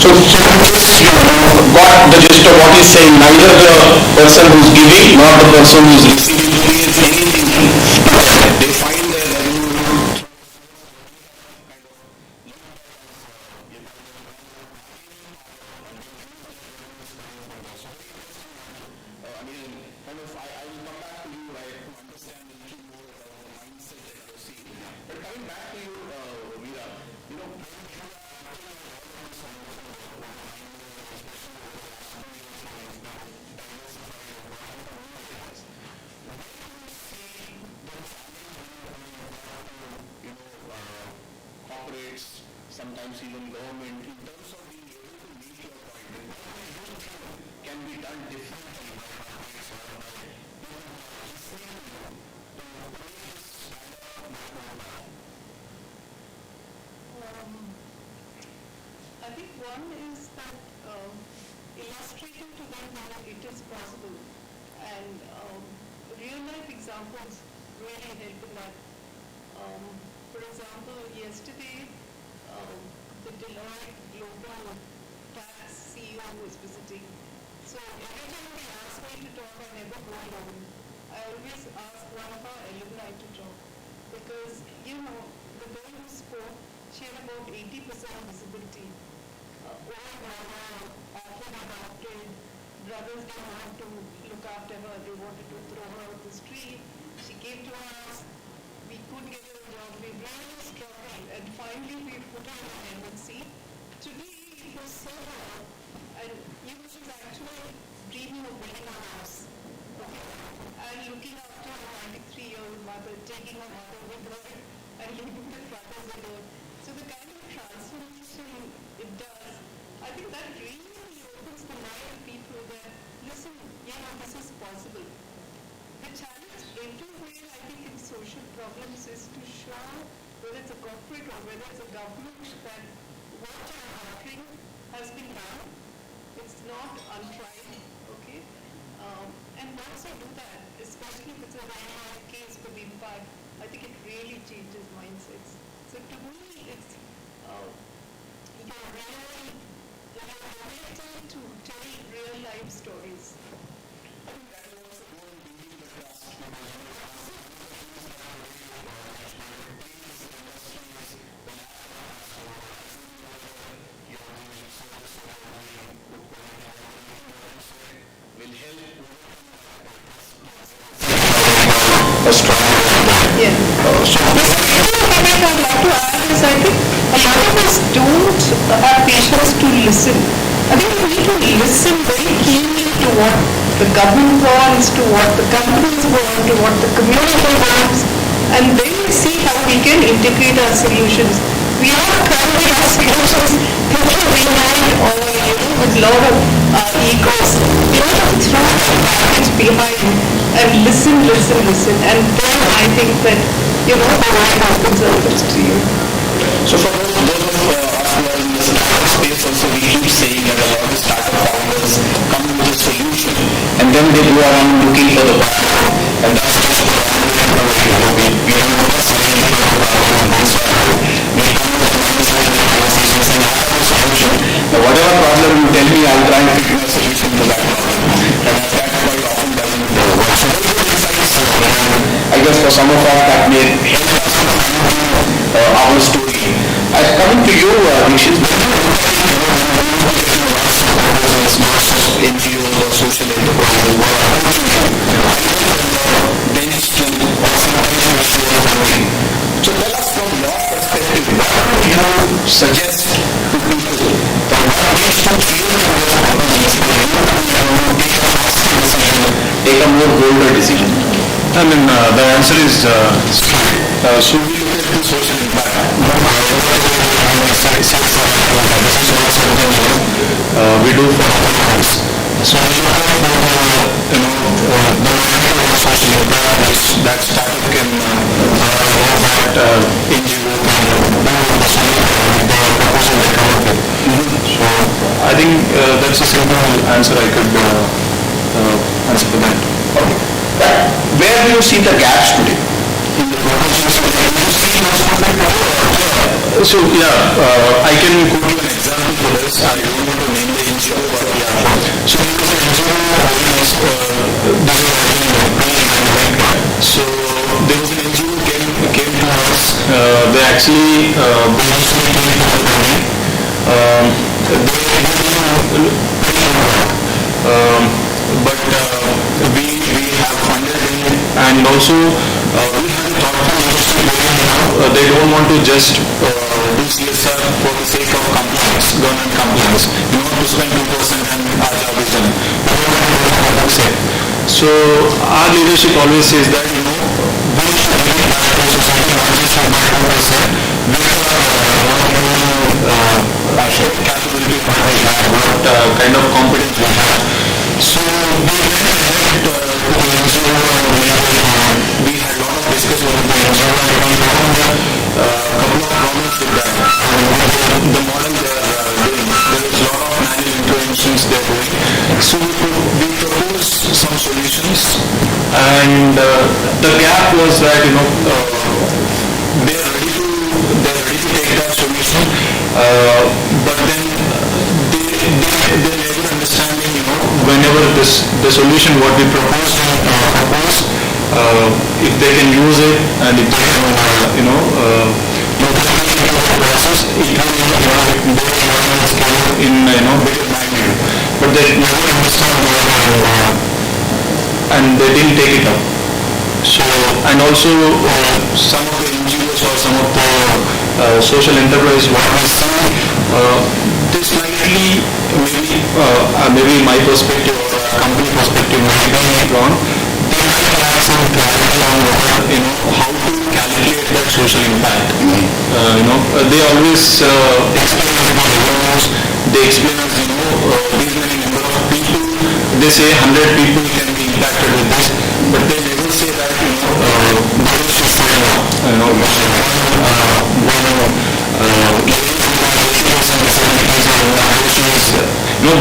So you got the gist of what he's saying. Neither the person who's giving nor the person who's receiving creates anything. They find their revenue. Sometimes even government, in terms of being able to meet your point, can be done differently. I think one is that illustrating to them how it is possible, and real life examples really help in that. For example, yesterday, the Deloitte Global Tax CEO was visiting. So every time they ask me to talk, I never go alone. I always ask one of our alumni to talk. Because, the girl who spoke, she had about 80% visibility. Old mama, often adopted, brothers didn't want to look after her, they wanted to throw her out the street. She came to us, we couldn't get her a job, we really struggled, and finally we put her in an MNC. Today it was so hard, and she was actually dreaming of building a house. Okay? And looking after her 93-year-old mother, taking her mother with her, and leaving the brothers alone. So the kind of transformation it does, I think that really opens the mind of people that, listen, this is possible. The challenge everywhere, I think, in social problems is to show, whether it's a corporate or whether it's a government, that what you're offering has been done. It's not untried, okay? And once you do that, especially if it's a real case for the impact, I think it really changes mindsets. So to me, it's you're really ability to tell real life stories. I think that is also going to be the trust. Will help a strong yeah. So I'd like to add is, I think a lot of us don't have patience to listen. I think we need to listen very keenly to what the government wants, to what the companies want, to what the community wants, and then see how we can integrate our solutions. We are currently our solutions thinking behind or with a lot of egos. We have to throw the package behind and listen, and then I think that the world opens up to you. So for those of us who are in the startup space also, we keep saying that a lot of startup founders come with a solution and then they go around looking for the buyer, and that's just the wrong way. We are not saying but whatever problem you tell me, I'll try and figure a solution to that problem. And that quite often doesn't work. So I guess for some of us that may help us to our story. Coming to you, Dikshit, NGOs or social enterprises, so tell us from your perspective, what would you suggest to people that what needs to take a more bolder decision? I mean, the answer is should we look at the social impact? We do for so social impact that startup can NGO so I think that's a simple answer I could answer for that. Okay. Where do you see the gaps today? So yeah, I can quote you an example for this. I don't want to name the NGO, but yeah. So there was an NGO, so there was an NGO came to us. They actually but we have funded it, and also we have thought they don't want to just do CSR for the sake of compliance, government compliance. You want to spend 2% and our job is done. So our leadership always says that we should give back to society, not just for my own capability, what kind of competence we have. So we went ahead to the NGO. We had a lot of discussion with the NGO, and a couple of problems with that. The model they are doing, there is a lot of manual interventions they are doing. So we proposed some solutions, and the gap was that they are ready to take that solution, but then they never understanding whenever the solution what we propose, if they can use it, and if they can process it in bigger magnitude, but they never understand and they didn't take it up. So, and also some of the NGOs or some of the social enterprise what we see, they slightly maybe my perspective or company perspective might be wrong. They might have some clarity on how to calculate that social impact. They always explain us about revenues. They explain us these many number of people. They say 100 people can be impacted with this, but they never say that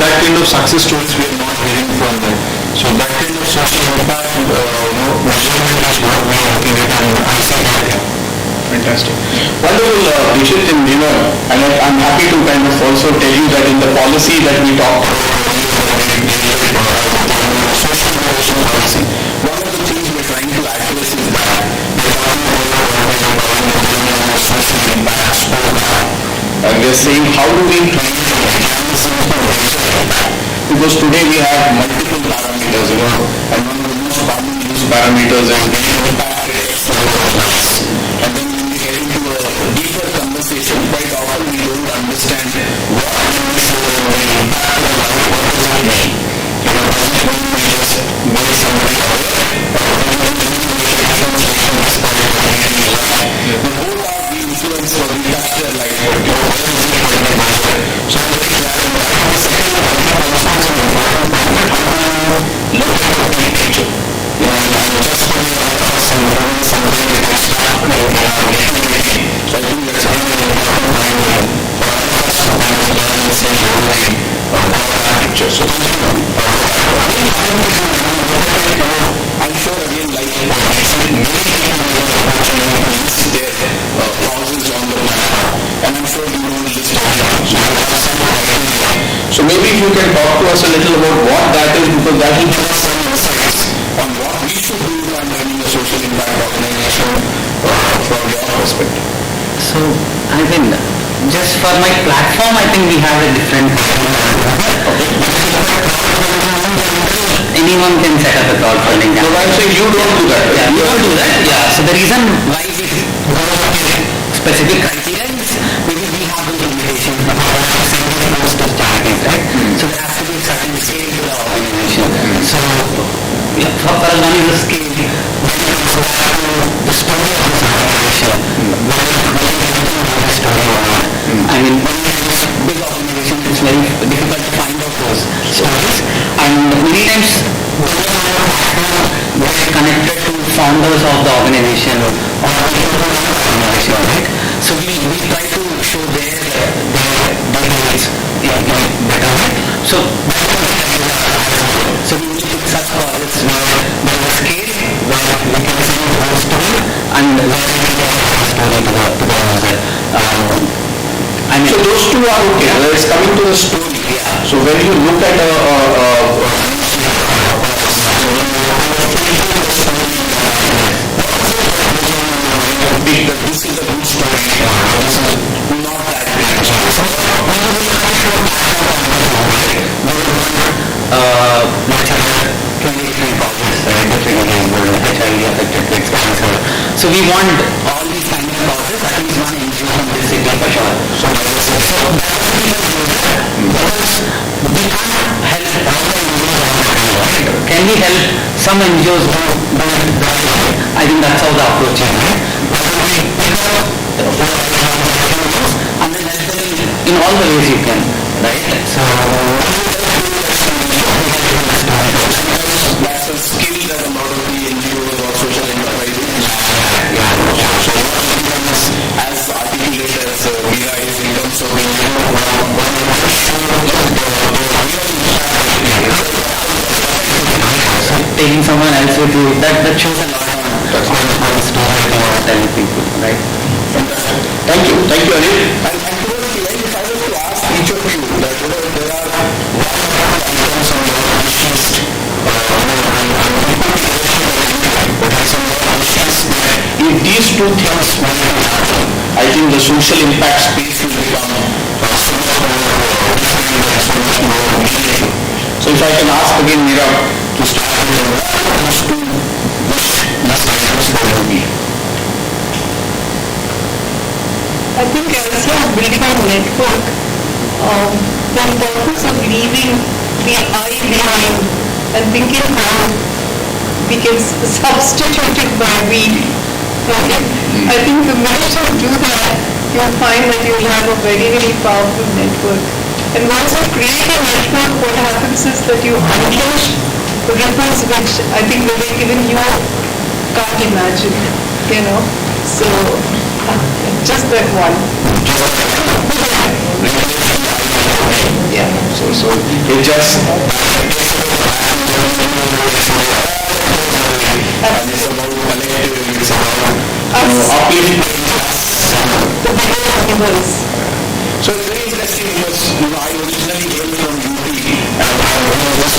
that kind of success stories we are not hearing from them. So that kind of social impact measurement is what we are looking at, and I see that. Fantastic. Wonderful, Dishit, and I'm happy to kind of also tell you that in the policy that we talked about, social innovation policy, one of the things we're trying to address is that social impact scorecard. And we're saying how do we train the mechanism for social impact? Because today we have multiple parameters, and one of the most commonly used parameters is impact rates. And then when we get into a deeper conversation, quite often we don't understand what is the impact of life, what does it mean? Does it mean we just make somebody aware, or does it mean we should demonstration as part of the life? The whole of the influence for the touch their life, what is it for the master? So I'm very glad in that. The second one, look at the big picture. Just when you are something that is not so I think that's a very important line for us to learn the same way of the picture. So I'm sure again, like I said, many people opportunities there causes on the planet, and I'm sure you don't list all of them. So maybe if you can talk to us a little about what that is, because that will give us some insights on what we should do when running a social impact organization from your perspective. So, I think just for my platform, I think we have a different. Anyone can set up a crowdfunding campaign. So I'm saying you don't do that. Yeah, you don't do that. Yeah. So the reason why we go specific criteria is maybe we have those limitations of most of charities, right? So there has to be a certain scale to the organization. So yeah, for one is the scale. The story of this organization. I mean, big organization, it's very difficult to find out those stories, and many times they are connected to founders of the organization or organization, right? So we try to show their details better, right? So we need to such projects where there is a scale, where we can see the whole story, and where we can get the story to the other. So those two two are okay. Let's coming to the story. So when you look at this is a good story. This is not that big. Much other 23 causes, HIV affected kids, cancer. So we want all these kind of causes, at least one NGO from this city for sure. So we can't help all the NGOs. Can we help some NGOs who do it? I think that's how the approach is. And then help them in all the ways you can, right? So that's a skill that a lot of the NGOs or social enterprises as articulated as Mira is in terms of taking someone else with you, that shows a lot on the story telling people, right? Thank you, Anil. And towards the end, if I was to ask each of you that there are items on the wish list, if these two things will happen, I think the social impact space will become so much more meaningful. So if I can ask again Mira to start with those two wish list items that will be. I think as you're building a network, the importance of leaving the I behind and thinking how we can substitute it by we. Okay? I think the minute you do that, you'll find that you'll have a very, very powerful network. And once you create a network, what happens is that you unleash ripples which I think Vivek, even you can't imagine, you know. So, just that one. Yeah. So it just and it's about collective, it's about uplifting the bigger universe. So it's very interesting because I originally came from UP and I was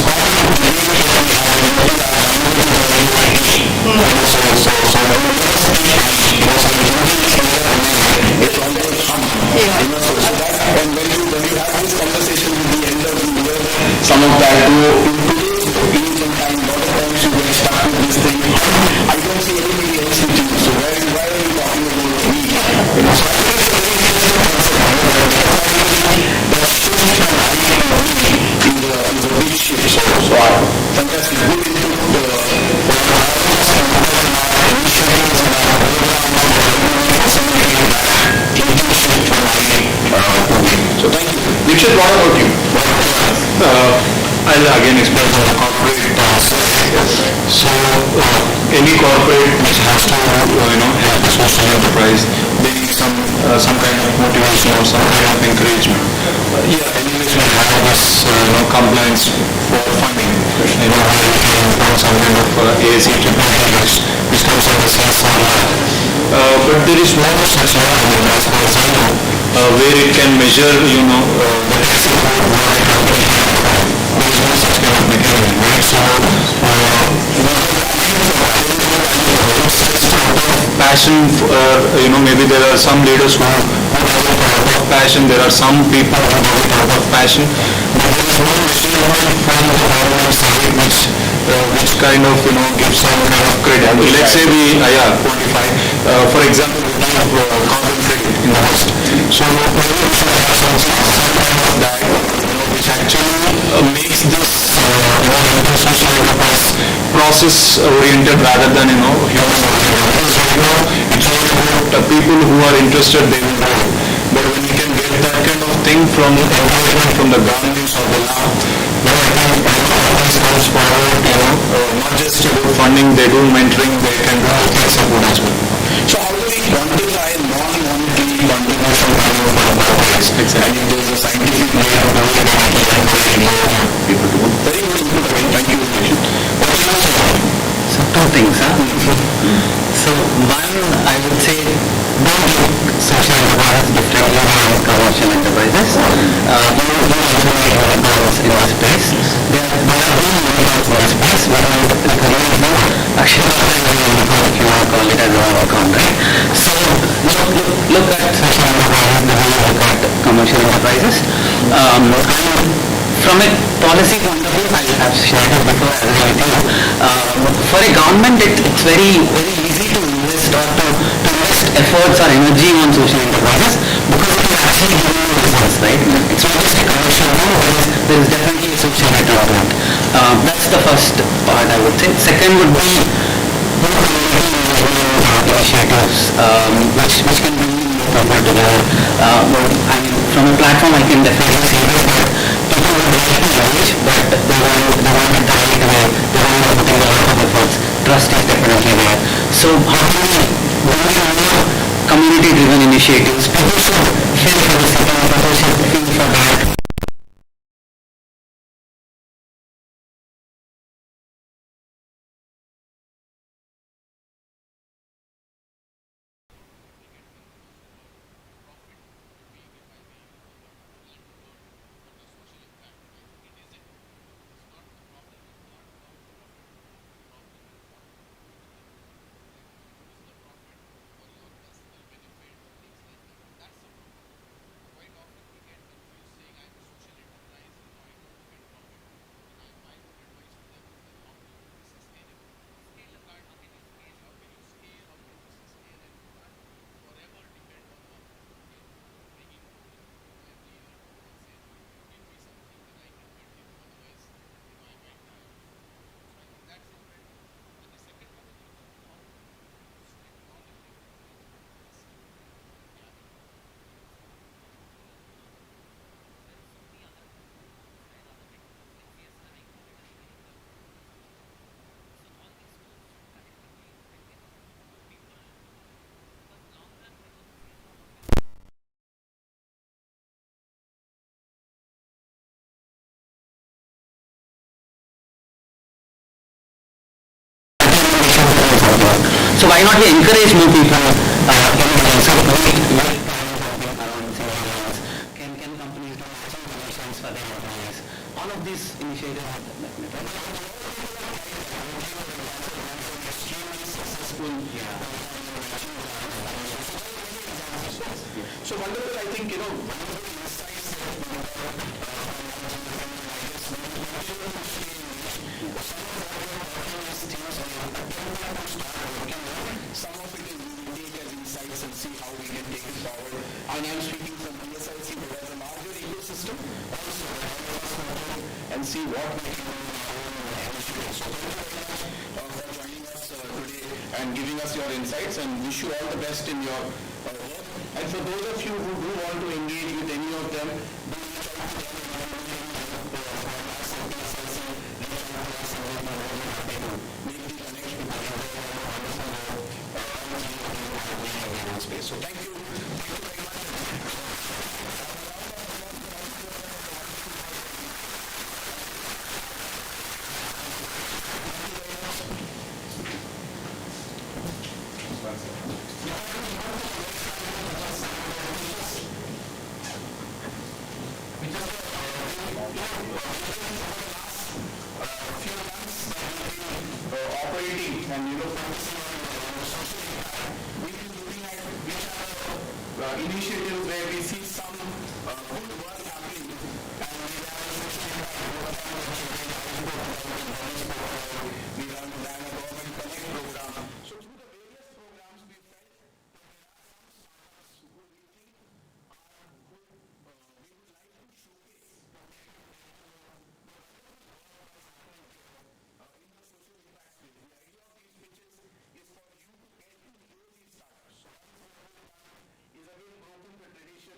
and when you have this conversation with the end of the year, some of that in today's time, a lot of times you get stuck with this thing. I don't see anybody else with you, so why are you talking about me? So I think it's a very interesting concept. In the big shift. So fantastic. Good input so thank you. Richard, what about you? I'll again explain on the corporate So any corporate which has to help the social enterprise, they need some kind of motivation or some kind of encouragement. Anyways we have this compliance for funding. Some kind of AIC-IIITH which comes on the CSR. But there is no such where it can measure there is no such kind of mechanism, right? So passion, maybe there are some leaders who have of passion, there are some people who have of passion, but there is no measurement from the government side which kind of gives some kind of credit. Let's say we quantify, for example, we have carbon credit in the West. So maybe we should have some kind of that which actually makes this social enterprise process oriented rather than human oriented. Because right now it's all about people who are interested, they will know. But when you can get that kind of thing from the environment, from the governments or the lab, then I think this comes forward, not just about funding, they do mentoring, they can do all kinds of good as well. So how do we quantify non-monetary contribution value for the markets? And if there is a scientific way of doing it, people do. Very good input again. Thank you. So two things. So one, I would say, don't look social enterprise differently from commercial enterprises. enterprises. In this space, there are doing unicorns in this space, but actually, if you want to call it as a unicorn, right? So look at social enterprises, the way you look at commercial enterprises. And from a policy point of view, I have shared it before as well with you. For a government, it's very easy to invest or to invest efforts or energy on social enterprises because it is actually giving you results, right? It's not just a commercial one, there is definitely a social network to it. That's the first part, I would say. Second would be initiatives, which can bring people together. I mean, from a platform, I can definitely say this, that people would like to knowledge, but they want it directly away. They want to put in a lot of efforts. Trust is definitely there. So how do we have community-driven initiatives? People should feel for the second, people should feel for that. So why not we encourage more people can companies do matching donations for their employees? All of these initiatives are extremely successful. So wonderful, I think, some of it is we will take as insights and see how we can take it forward. And I'm speaking from PSIC, but as a larger ecosystem, also and see what we can do. So thank you very much for joining us today and giving us your insights, and wish you all the best in your work. And for those of you who do want to engage with any of them, so thank you. Operating and we've been looking at which are initiatives where we see some good work happening, and we run the Government Connect program. So through the various programs, we felt that there are some startups who we think are good. We would like to showcase in the social impact space. The idea of these pitches is for you to get to know these startups. So is again broken the tradition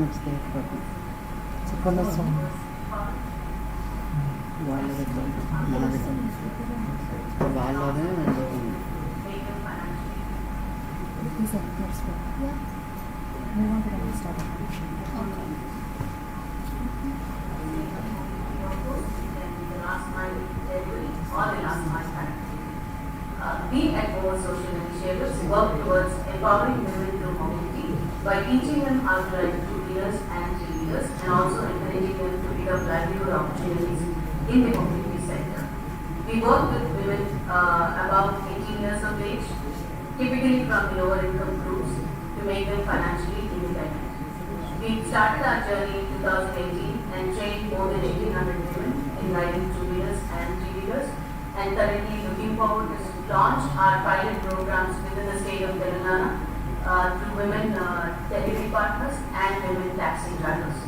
It's there for me. It's a color song. వాళ్ళదే మనదే వాళ్ళదే We at T-Social Initiatives work towards empowering women through mobility by teaching them how to ride two-wheelers and three-wheelers and also encouraging them to pick up livelihood opportunities in the mobility sector. We work with women above 18 years of age, typically from lower income groups, to make them financially independent. We started our journey in 2018 and trained more than 1,800 women in riding two-wheelers and three-wheelers, and currently looking forward to launch our pilot programs within the state of Telangana through women delivery partners and women taxi drivers.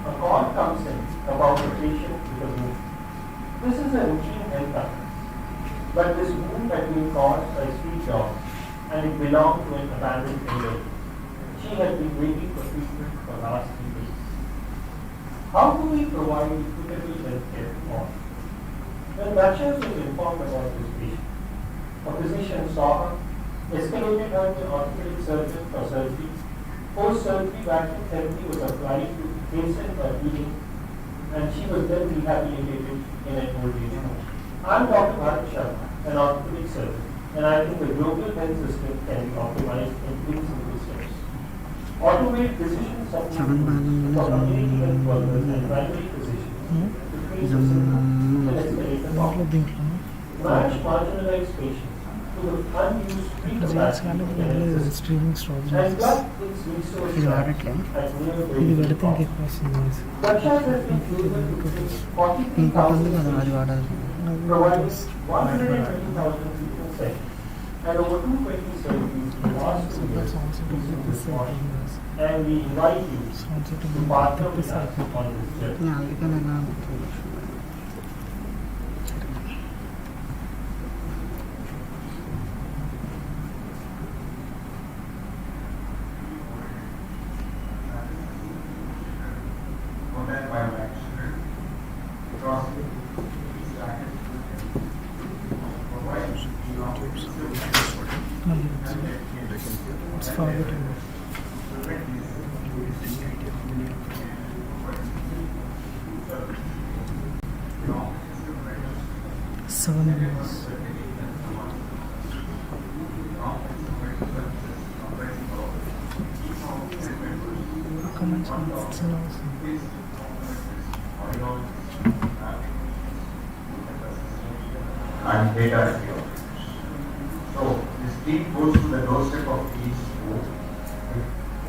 A call comes in about a patient with a wound. This is a routine health practice, but this wound had been caused by street dogs and it belonged to an abandoned elderly. She had been waiting for treatment for the last 3 days. How do we provide equitable health care for all? When Duchess was informed about this patient, a physician saw her, escalated her to an orthopedic surgeon for surgery. Post-surgery vacuum therapy was applied to hasten her healing, and she was then rehabilitated in an old age home. I'm Dr. Bharat Sharma, an orthopedic surgeon, and I think the global health system can be optimized in 3 simple steps. Automate decision support for community health workers and primary physicians to treat symptoms and escalate the problem. Match marginalized patients to the unused free capacity of the health system streaming stop and plug its resource ఇది gaps వాడట్లే at near ఇది breaking పెడితే point. ఇంకెక్కువ వస్తుంది Duchess has been able to fix ఇంకోటి ఉంది కదా 43,000 అది వాడాలి providing 120,000 treatment sessions and over 220 surgeries in the last 2 years using this model. And we invite you to partner with us on this journey. అందుకని ఎలా It's forwarding. Seven years. Comments on it's awesome. And data review. So this team goes to the doorstep of each school.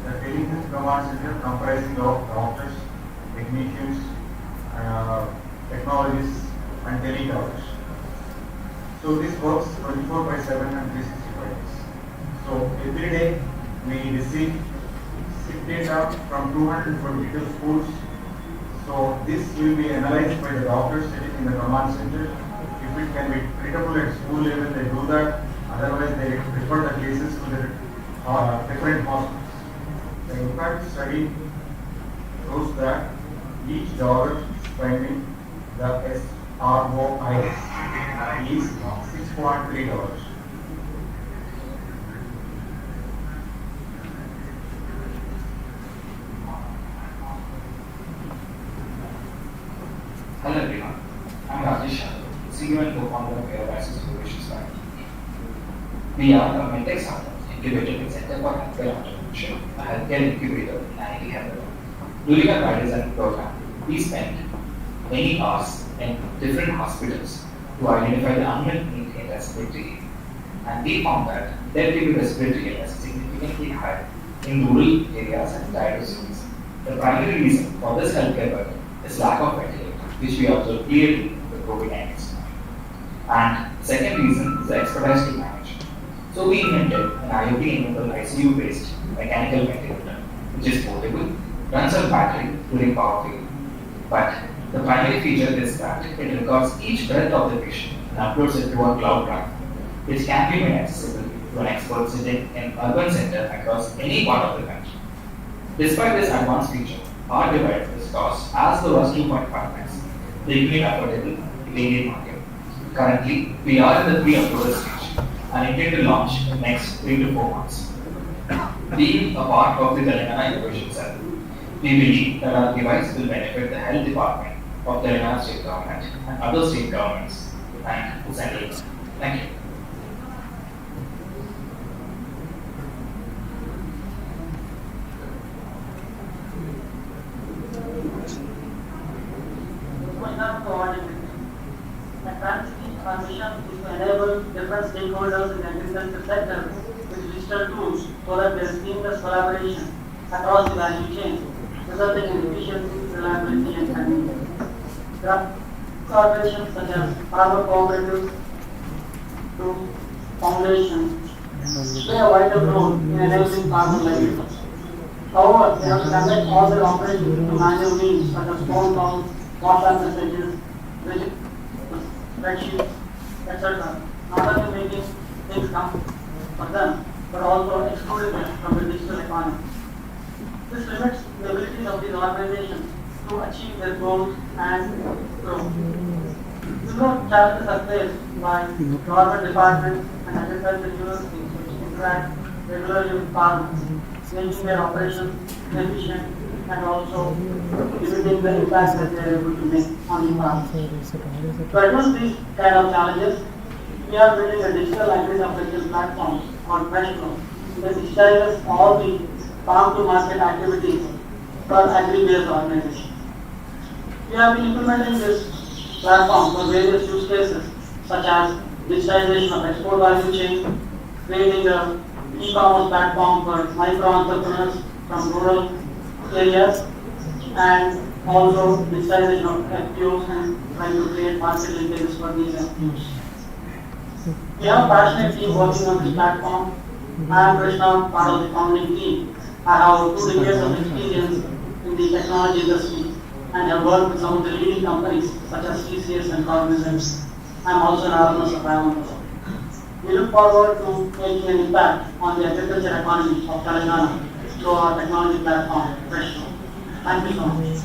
The telehealth command center comprising of doctors, technicians, technologists, and teletowers. So this works 24/7 and 365 days. So every day we receive sick data from 222 schools. So this will be analyzed by the doctors sitting in the command center. If it can be treatable at school level, they do that. Otherwise, they refer the cases to the different hospitals. The impact study shows that each dollar spending the SROI is $6.3. Hello everyone, I'm Rajesh Yadav, CEO and co-founder of AIC Solutions. We are a medtech startup incubated in Center for Healthcare Entrepreneurship, a healthcare incubator in IIT. During our Guidance program, we spent many hours in different hospitals to identify the unmet need in respiratory, and we found that death-due respiratory illness is significantly higher in rural areas and tier cities. The primary reason for this healthcare burden is lack of ventilator, which we observed clearly in the COVID-19 scenario. And the second reason is the expertise to manage. So we invented an IoT-enabled ICU-based mechanical ventilator, which is portable, runs on battery during power failure, but The primary feature is that it records each breath of the patient and uploads it to a cloud platform, which can be made accessible to an expert sitting in urban center across any part of the country. Despite this advanced feature, our device is cost as low as 2.5 lakhs, the equally affordable in the Indian market. Currently, we are in the pre-approval stage and intend to launch in the next 3 to 4 months. Being a part of the Telangana Innovation Cell, we believe that our device will benefit the health department of Telangana state government and other state governments and the central government. Thank you. Our mission is to enable different stakeholders in the agriculture sector with digital tools so that there is seamless collaboration across the value chain, resulting in efficiency, reliability, and convenience. There are corporations such as farmer cooperatives to foundations play a vital role in enabling farmer livelihoods. However, they have to conduct all their operations through manual means such as phone calls, WhatsApp messages, spreadsheets, etc. Not only making things come for them, but also excluding them from the digital economy. This limits the abilities of these organizations to achieve their goals and grow. Similar challenges are faced by government departments and agricultural universities which interact regularly with farmers, making their operations efficient and also limiting the impact that they are able to make on the farmers. To address these kind of challenges, we are building a digital agri-operations platform called Freshflow that digitizes all the farm-to-market activities for agri-based organizations. We have been implementing this platform for various use cases such as digitization of export value chain, creating an e-commerce platform for micro-entrepreneurs from rural areas, and also digitization of FPOs and trying to create market linkages for these FPOs. We have a passionate team working on this platform. I am Krishna, part of the founding team. I have 2 decades of experience in the technology industry and have worked with some of the leading companies such as TCS and Cognizant. I am also an alumnus of IIMT. We look forward to making an impact on the agriculture economy of Telangana through our technology platform, Freshflow. Thank you so much.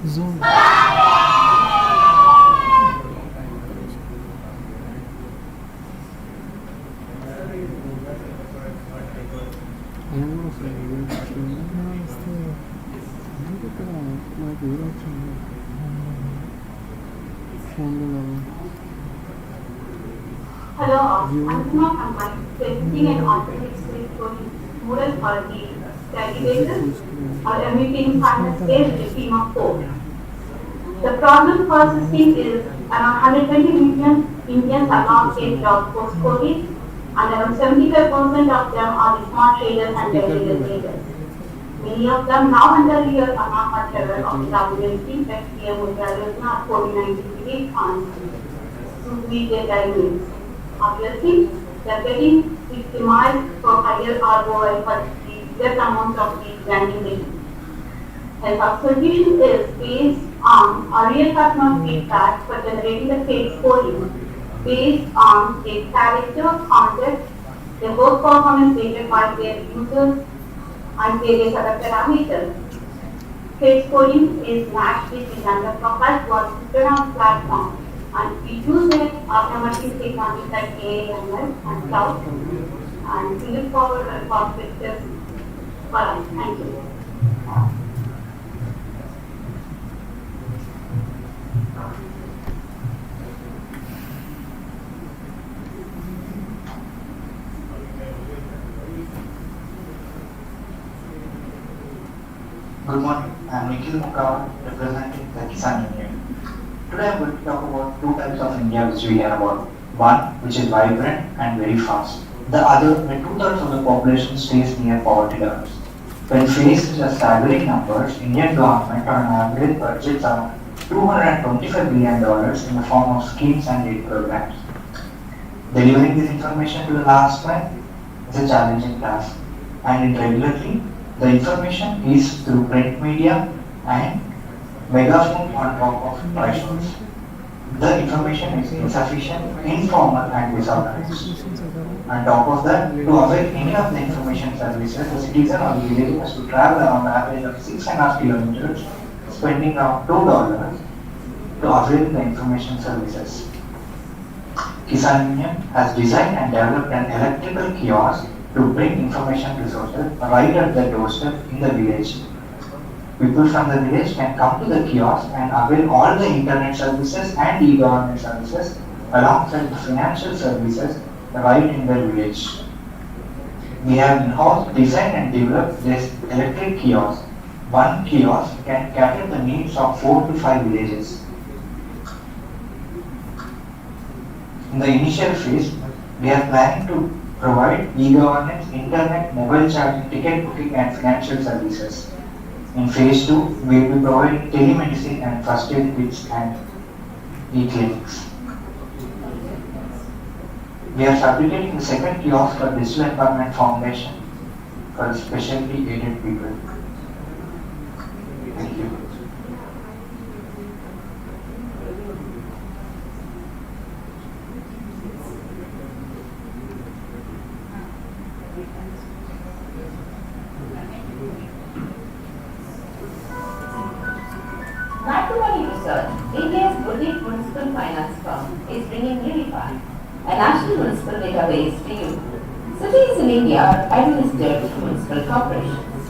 Zoom. ఫోన్లో Hello, I'm Sima from my presenting an alternate spiritual moral for the caregivers or meeting partner scale with a team of 4. The problem processing is around 120 million Indians are not paid jobs post-COVID, and around 75% of them are the smart traders and illegal traders. Many of them now under year are not much aware of the WNC, FPM, Mudra, COVID-19 relief funds to meet their diagnoses. Obviously, they are getting victimized for higher ROI for the less amount of the branding they do. And our solution is based on a real customer feedback for generating the paid scoring based on their character, context, their work performance rated by their users and various other parameters. Paid scoring is matched with the number profile to our system platform, and we use it automatic technologies like AI, ML, and cloud. And we look forward to perspectives for us. Thank you. Good morning, I am Nikhil Mukawa, representing the Kisan Union. Today I am going to talk about two types of India which we hear about. One, which is vibrant and very fast. The other, where 2/3 of the population stays near poverty levels. When faced with staggering numbers, Indian government on average budgets around $225 billion in the form of schemes and aid programs. Delivering this information to the last mile is a challenging task, and irregularly, the information is through print media and megaphone on top of prices. The information is insufficient, informal and disorganized. On top of that, to avail any of the information services, the citizen or the village has to travel around an average of 6.5 kilometers, spending around $2 to avail the information services. Kisan Union has designed and developed an electrical kiosk to bring information resources right at the doorstep in the village. People from the village can come to the kiosk and avail all the internet services and e-government services alongside the financial services right in their village. We have in-house designed and developed this electric kiosk. One kiosk can cater the needs of 4 to 5 villages. In the initial phase, we are planning to provide e-governance, internet, mobile charging, ticket booking and financial services. In phase 2, we will be providing telemedicine and first aid kits and e-clinics. We are fabricating the second kiosk for Digital Empowerment Foundation for specially aided people. Thank you. Matrimony Research, India's boutique municipal finance firm, is bringing Unify, a national municipal database to you. Cities in India are administered through municipal corporations.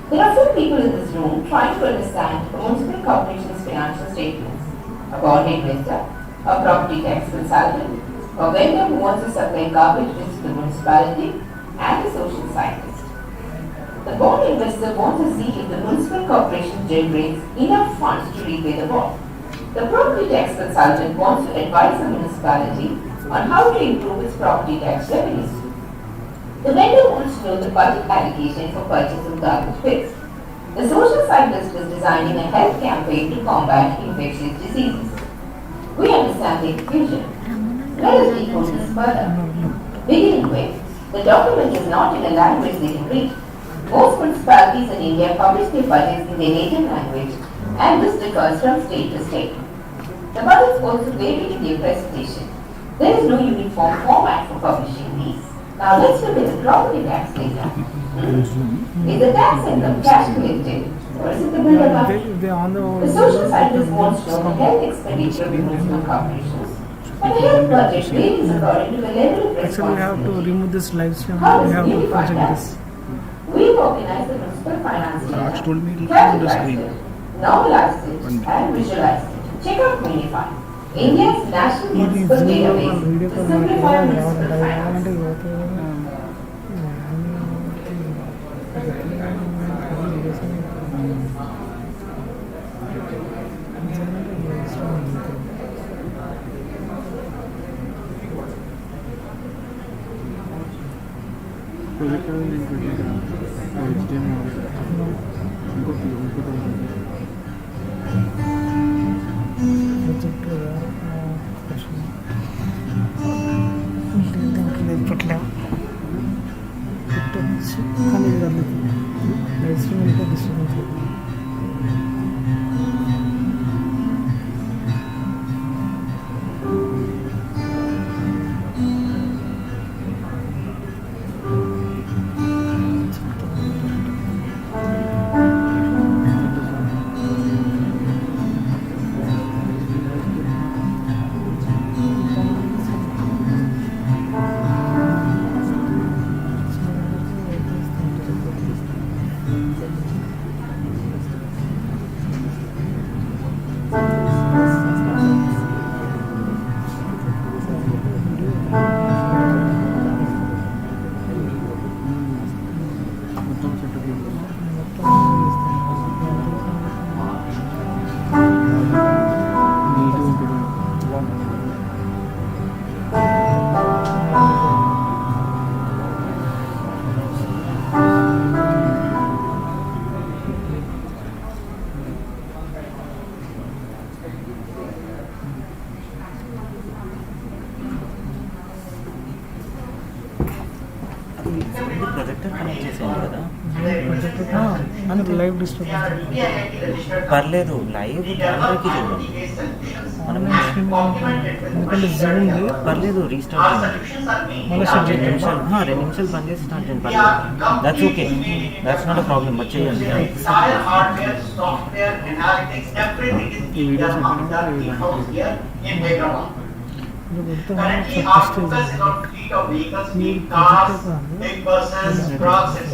There are few people in this room trying to understand a municipal corporation's financial statements. A bond investor, a property tax consultant, a vendor who wants to supply garbage to the municipality, and a social scientist. The bond investor wants to see if the municipal corporation generates enough funds to repay the bond. The property tax consultant wants to advise the municipality on how to improve its property tax revenues. The vendor wants to know the budget allocation for purchase of garbage bins. The social scientist is designing a health campaign to combat infectious diseases. We understand the confusion. Let us decode this further. Beginning with, the document is not in a language they can read. Most municipalities in India publish their budgets in their native language, and this differs from state to state. The budgets also vary in their presentation. There is no uniform format for publishing these. Now let's look at the property tax data. Is the tax income calculated, or is it the bill of The social scientist wants to know the health expenditure of municipal corporations. And the health budget varies according to the level of responsibility. Actually, we have to remove this live stream. How We does have to Unify project that? this. We've organized the municipal finance data, Raj told me to categorized screen. it, normalized it, and visualized it. Check out Unify. India's National Municipal Database to simplify municipal finance. Live disturbance పర్లేదు live కెమెరాకి చూడు మనం ఎందుకంటే Zoom పర్లేదు restart చేయండి మళ్ళీ set రెండు నిమిషాలు 2 నిమిషాలు పని చేసి స్టార్ట్ చేయండి పర్లేదు that's okay that's not a problem but చేయండి Entire hardware, software, analytics, everything is being done on the in-house here in Hyderabad. Currently, our focus is on fleet of vehicles, be it cars, big buses, trucks, etc.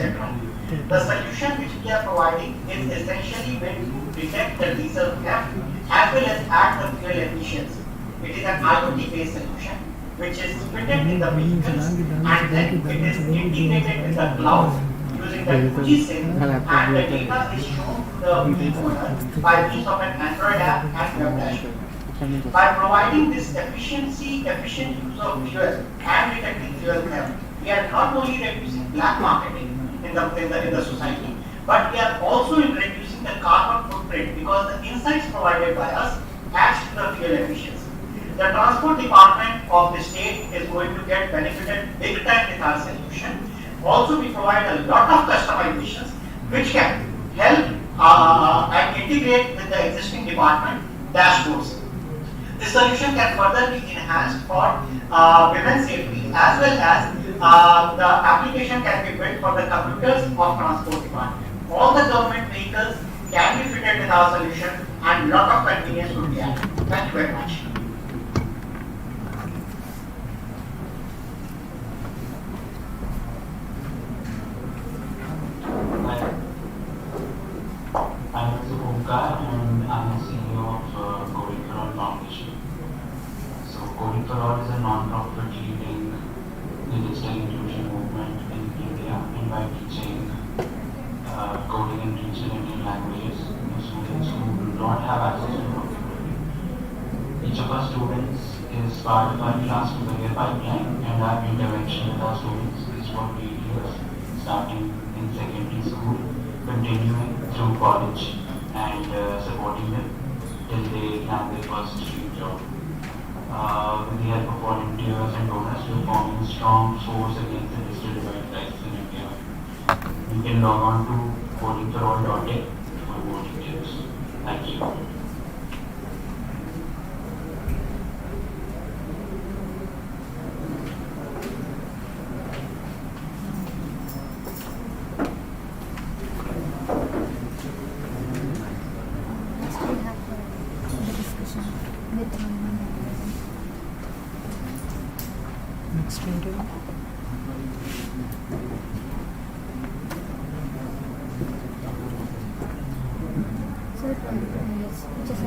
The solution which we are providing is essentially meant to detect the diesel theft as well as add the fuel efficiency. It is an IoT-based solution which is fitted in the vehicles and then it is integrated with the cloud using the 2G SIM and the data is shown to the vehicle owner by means of an Android app and web dashboard. By providing this efficient use of fuel and detecting fuel theft, we are not only reducing black marketing in the society, but we are also reducing the carbon footprint because the insights provided by us adds to the fuel efficiency. The transport department of the state is going to get benefited big time with our solution. Also, we provide a lot of customizations which can help and integrate with the existing department dashboards. This solution can further be enhanced for women's safety as well as the application can be built for the commuters of transport department. All the government vehicles can be fitted with our solution and lot of convenience would be added. Thank you very much. I'm Omkar and I'm a CEO of Coding for All Foundation. So Coding for All is a non-profit leading the digital inclusion movement in India and by teaching coding in regional Indian languages to students who do not have access to computer. Each of our students is part of our class to career pipeline and our intervention with our students is for 8 years, starting in secondary school, continuing through college and supporting them till they land their first dream job. With the help of volunteers and donors, we are forming a strong force against the digital divide crisis in India. You can log on to codingforall.in for more details. Thank you. Next ఏంటి Sir, yes, just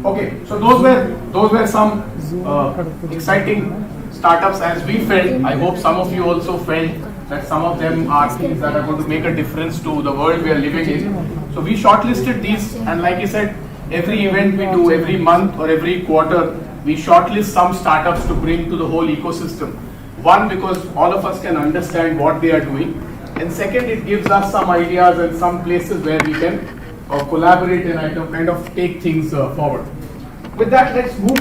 Okay, so those were some exciting startups as we felt. I hope some of you also felt that some of them are things that are going to make a difference to the world we are living in. So we shortlisted these, and like I said, every event we do, every month or every quarter, we shortlist some startups to bring to the whole ecosystem. One, because all of us can understand what they are doing, and second, it gives us some ideas and some places where we can collaborate and kind of take things forward. With that, let's move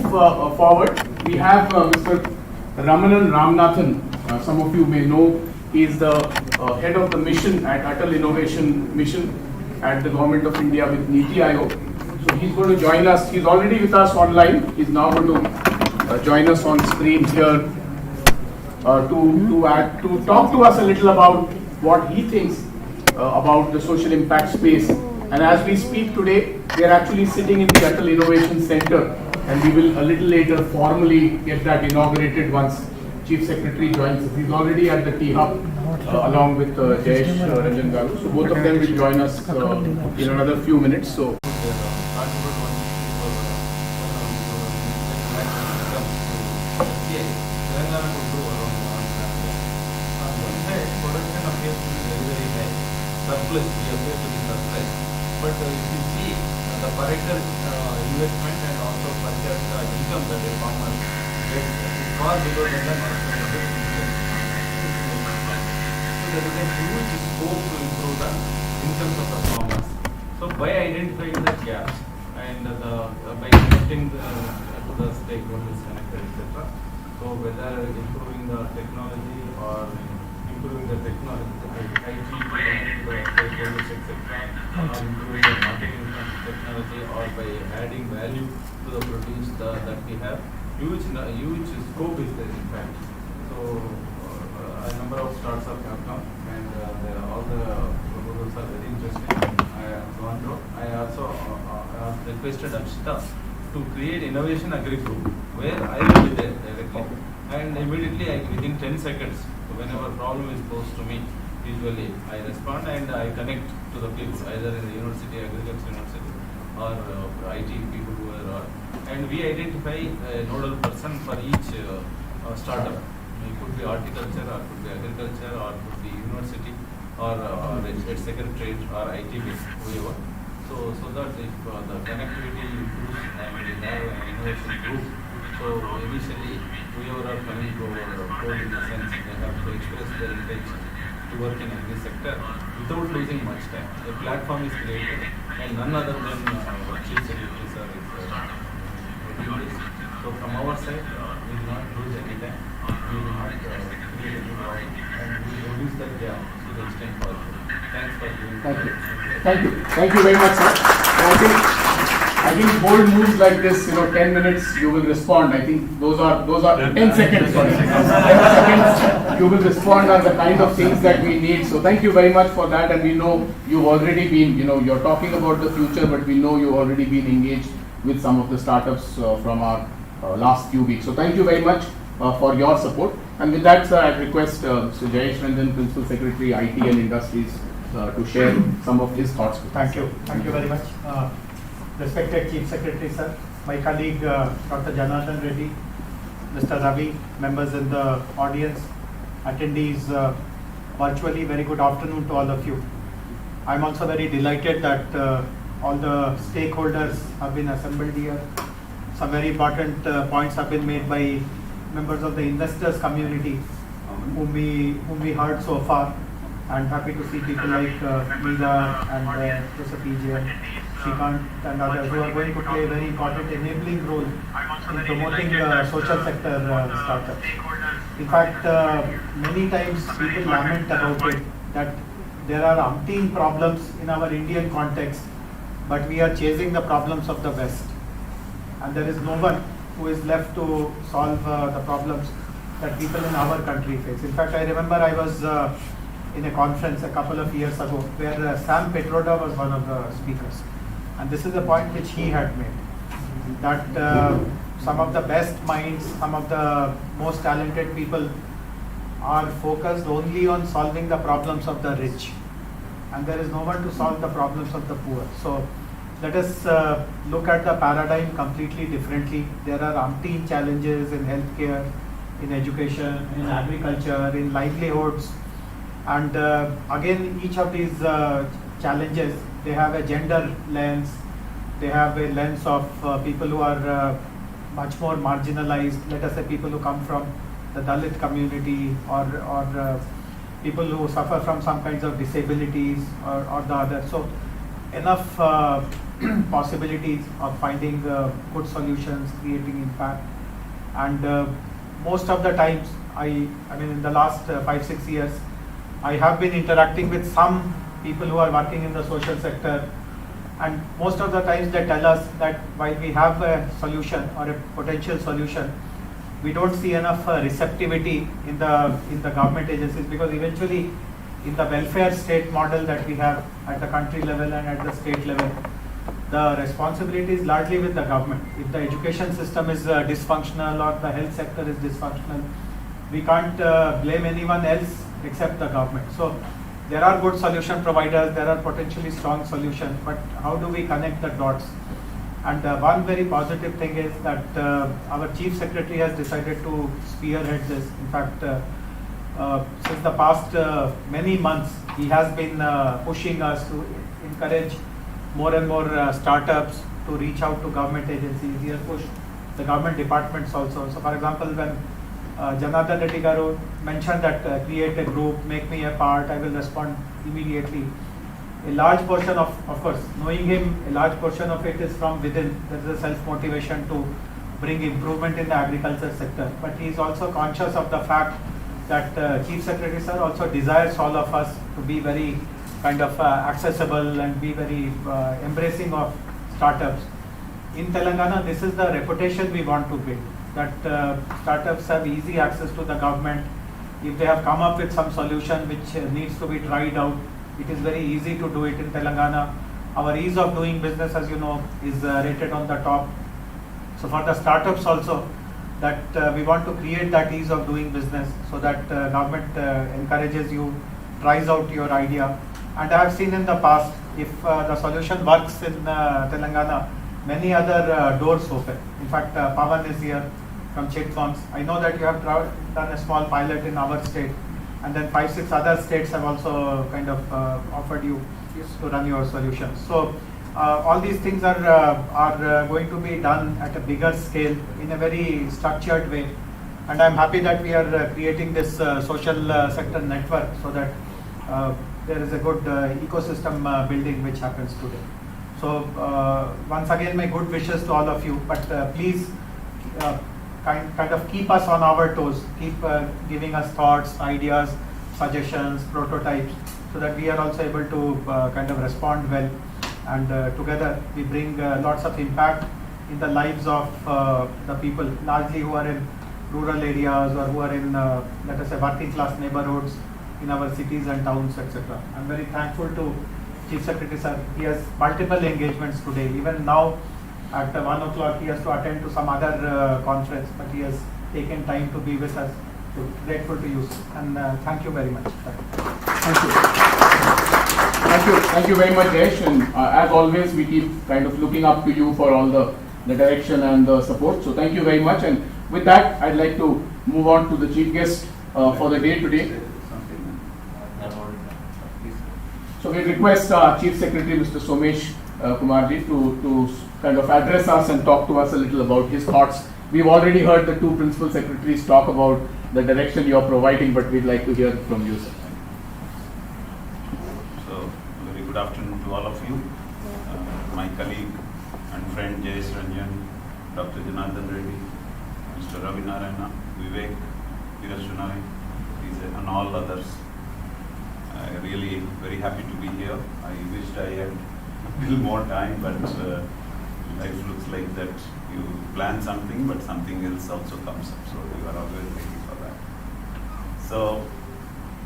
forward. We have Mr. Ramanan Ramanathan. Some of you may know he is the head of the mission at AIC-IIITH Innovation Mission at the Government of India with Niti Aayog. So he's going to join us. He's already with us online. He's now going to join us on screen here to talk to us a little about what he thinks about the social impact space. And as we speak today, we are actually sitting in the AIC-IIIT Innovation Center, and we will a little later formally get that inaugurated once Chief Secretary joins us. He's already at the T-Hub along with Jayesh Ranjan Garu. So both of them will join us in another few minutes. So. Surplus, we appear to be surplus. But if you see the per hectare investment and also per hectare income that a farmer gets is far below than the national investment. So there is a huge scope to improve the incomes of the farmers. So by identifying the gaps and by connecting to the stakeholders connected, etc. So whether improving the technology or improving the technology, IT, the stakeholders, etc., or improving the marketing technology, or by adding value to the produce that we have, huge scope is there in fact. So a number of startups have come, and all the proposals are very interesting. I have gone through. I also requested Akshita to create Innovation Agri Group, where I will be there directly, and immediately within 10 seconds, whenever problem is posed to me, usually I respond and I connect to the people, either in the university, agriculture university, or IT people who are, and we identify a nodal person for each startup. It could be horticulture, or could be agriculture, or could be university, or secretariat, or IT based, whoever. So that if the connectivity improves and we have an innovation group, so initially whoever are coming to our board, in the sense they have to express their intention to work in agri sector without losing much time. A platform is created, and none other than Chief Secretary sir is doing this. So from our side, we will not lose any time. We will not create any problem, and we will reduce the gap to the extent possible. Thanks for doing that. Thank you very much, sir. I think bold moves like this, 10 minutes, you will respond. I think those are 10 seconds, sorry. 10 seconds, you will respond are the kind of things that we need. So thank you very much for that. And we know you've already been, you're talking about the future, but we know you've already been engaged with some of the startups from our last few weeks. So thank you very much for your support. And with that, sir, I request Mr. Jayesh Ranjan, Principal Secretary, IT and Industries, to share some of his thoughts with us. Thank you very much. Respected Chief Secretary, sir, my colleague Dr. Janardhan Reddy, Mr. Ravi, members in the audience, attendees virtually, very good afternoon to all of you. I'm also very delighted that all the stakeholders have been assembled here. Some very important points have been made by members of the investors community whom we heard so far. I'm happy to see people like Meera and Joseph PJ, Shrikant and others who are going to play a very important enabling role in promoting social sector startups. In fact, many times people lament about it that there are umpteen problems in our Indian context, but we are chasing the problems of the West. And there is no one who is left to solve the problems that people in our country face. In fact, I remember I was in a conference a couple of years ago where Sam Petroda was one of the speakers. And this is a point which he had made, that some of the best minds, some of the most talented people are focused only on solving the problems of the rich. And there is no one to solve the problems of the poor. So let us look at the paradigm completely differently. There are umpteen challenges in healthcare, in education, in agriculture, in livelihoods, and again each of these challenges, they have a gender lens, they have a lens of people who are much more marginalized, let us say people who come from the Dalit community, or people who suffer from some kinds of disabilities or the other. So enough possibilities of finding good solutions, creating impact, and most of the times, I mean in the last 5-6 years, I have been interacting with some people who are working in the social sector, and most of the times they tell us that while we have a solution or a potential solution, we don't see enough receptivity in the government agencies, because eventually in the welfare state model that we have at the country level and at the state level, the responsibility is largely with the government. If the education system is dysfunctional or the health sector is dysfunctional, we can't blame anyone else except the government. So there are good solution providers, there are potentially strong solutions, but how do we connect the dots? And one very positive thing is that our Chief Secretary has decided to spearhead this. In fact, since the past many months, he has been pushing us to encourage more and more startups to reach out to government agencies. He has pushed the government departments also. So for example, when Janardhan Reddy Garu mentioned that create a group, make me a part, I will respond immediately. A large portion of course, knowing him, a large portion of it is from within. There is a self-motivation to bring improvement in the agriculture sector. But he is also conscious of the fact that Chief Secretary Sir also desires all of us to be very kind of accessible and be very embracing of startups. In Telangana, this is the reputation we want to build, that startups have easy access to the government. If they have come up with some solution which needs to be tried out, it is very easy to do it in Telangana. Our ease of doing business, as you know, is rated on the top. So for the startups also, that we want to create that ease of doing business, so that government encourages you, tries out your idea. And I have seen in the past, if the solution works in Telangana, many other doors open. In fact, Pawan is here from Chit Funds. I know that you have done a small pilot in our state, and then 5-6 other states have also kind of offered you to run your solutions. So all these things are going to be done at a bigger scale in a very structured way. And I'm happy that we are creating this social sector network, so that there is a good ecosystem building which happens today. So once again, my good wishes to all of you, but please kind of keep us on our toes, keep giving us thoughts, ideas, suggestions, prototypes, so that we are also able to kind of respond well, and together we bring lots of impact in the lives of the people, largely who are in rural areas or who are in, let us say, working class neighborhoods in our cities and towns, etc. I'm very thankful to Chief Secretary Sir. He has multiple engagements today. Even now at 1 o'clock he has to attend to some other conference, but he has taken time to be with us. So grateful to you, and thank you very much. Thank you. Thank you very much, Jayesh. And as always, we keep kind of looking up to you for all the direction and the support. So thank you very much. And with that, I'd like to move on to the chief guest for the day today. So we request Chief Secretary Mr. Somesh Kumarji to kind of address us and talk to us a little about his thoughts. We've already heard the two principal secretaries talk about the direction you're providing, but we'd like to hear from you, sir. So, very good afternoon to all of you. My colleague and friend Jayesh Ranjan, Dr. Janardhan Reddy, Mr. Ravi Narayana, Vivek, Virashunai, and all others. Really very happy to be here. I wished I had a little more time, but life looks like that you plan something, but something else also comes up. So you are always ready for that. So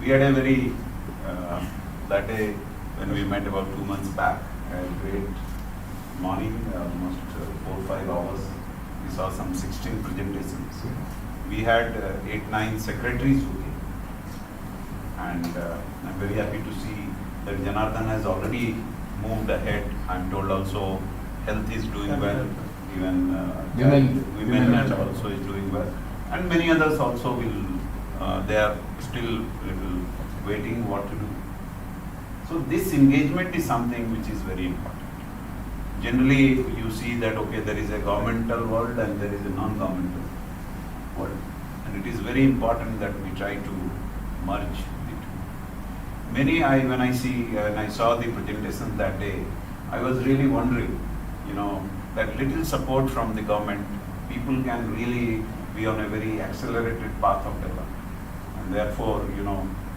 we had a very, that day when we met about 2 months back, a great morning, almost 4 or 5 hours. We saw some 16 presentations. We had 8-9 secretaries who came. And I'm very happy to see that Janardhan has already moved ahead. I'm told also health is doing well. Even women also is doing well. And many others also will, they are still little waiting what to do. So this engagement is something which is very important. Generally, you see that, okay, there is a governmental world and there is a non-governmental world. And it is very important that we try to merge the two. When I saw the presentation that day, I was really wondering, that little support from the government, people can really be on a very accelerated path of development. And therefore,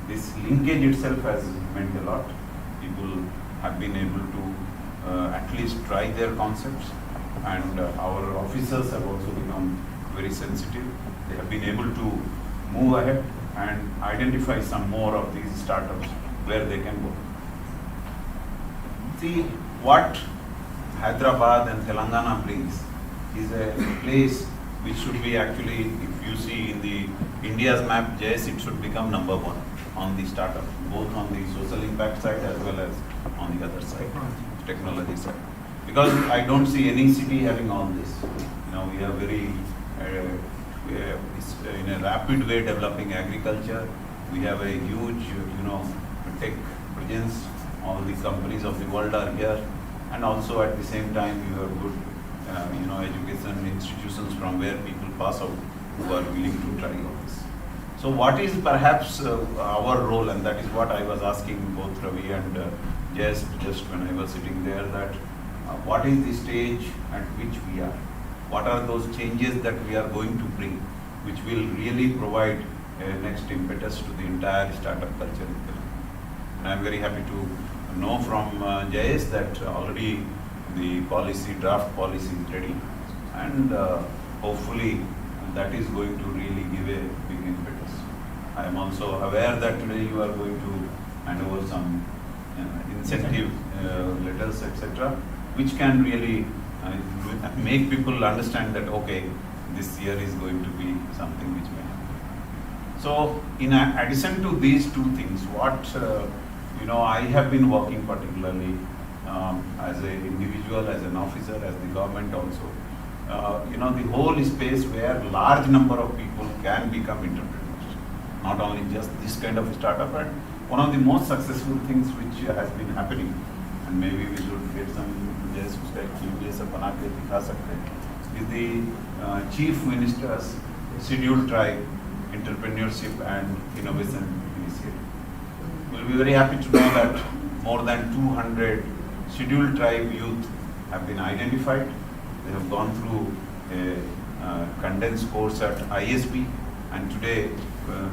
this linkage itself has meant a lot. People have been able to at least try their concepts, and our officers have also become very sensitive. They have been able to move ahead and identify some more of these startups where they can go. See, what Hyderabad and Telangana brings is a place which should be actually, if you see in the India's map, JS, it should become number one on the startup, both on the social impact side as well as on the other side, technology side. Because I don't see any city having all this. We are very, in a rapid way developing agriculture. We have a huge, tech presence. All the companies of the world are here. And also at the same time, you have good, education institutions from where people pass out who are willing to try all this. So what is perhaps our role, and that is what I was asking both Ravi and just when I was sitting there, that what is the stage at which we are? What are those changes that we are going to bring, which will really provide a next impetus to the entire startup culture in Telangana? And I am very happy to know from JS that already the draft policy is ready, and hopefully that is going to really give a big impetus. I am also aware that today you are going to hand over some incentive letters, etc., which can really make people understand that, okay, this year is going to be something which may happen. So in addition to these two things, what I have been working particularly as an individual, as an officer, as the government also, the whole space where large number of people can become entrepreneurs, not only just this kind of startup, but one of the most successful things which has been happening, and maybe we should get some is the Chief Minister's Scheduled Tribe Entrepreneurship and Innovation Initiative. We'll be very happy to know that more than 200 Scheduled Tribe youth have been identified. They have gone through a condensed course at ISB, and today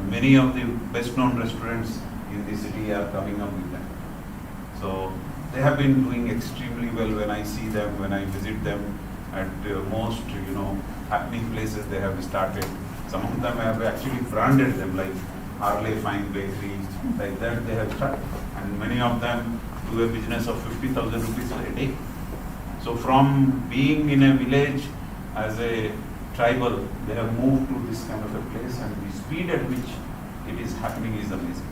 many of the best known restaurants in the city are coming up with them. So they have been doing extremely well. When I see them, when I visit them at most, happening places they have started. Some of them have actually branded them like Harley Fine Bakery, like that they have started. And many of them do a business of 50,000 rupees a day. So from being in a village as a tribal, they have moved to this kind of a place, and the speed at which it is happening is amazing.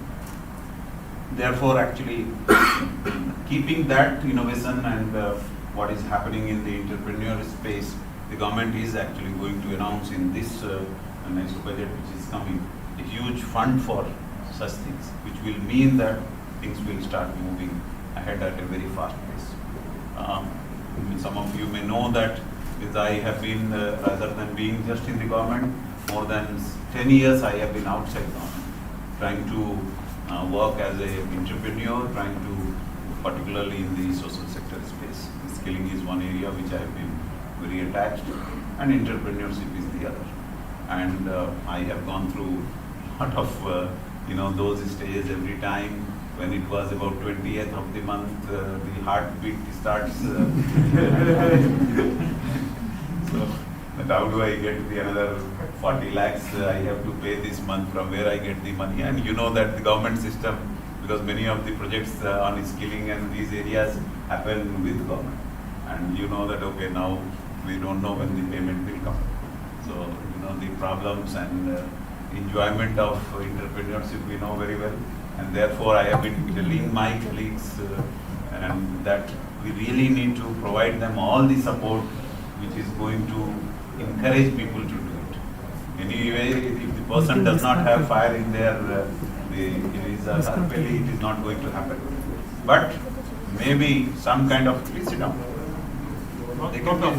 Therefore, actually, keeping that innovation and what is happening in the entrepreneurial space, the government is actually going to announce in this next budget which is coming a huge fund for such things, which will mean that things will start moving ahead at a very fast pace. Some of you may know that I have been, rather than being just in the government, more than 10 years I have been outside government, trying to work as an entrepreneur, trying to, particularly in the social sector space. Skilling is one area which I have been very attached, and entrepreneurship is the other. And I have gone through a lot of those stages every time. When it was about 20th of the month, the heartbeat starts. So, but how do I get the another 40 lakhs I have to pay this month, from where I get the money? And you know that the government system, because many of the projects on skilling and these areas happen with government. And you know that, okay, now we don't know when the payment will come. So, the problems and enjoyment of entrepreneurship we know very well. And therefore I have been telling my colleagues and that we really need to provide them all the support which is going to encourage people to do it. Anyway, if the person does not have fire in their her belly, it is not going to happen. But maybe some kind of, please sit down. They can come.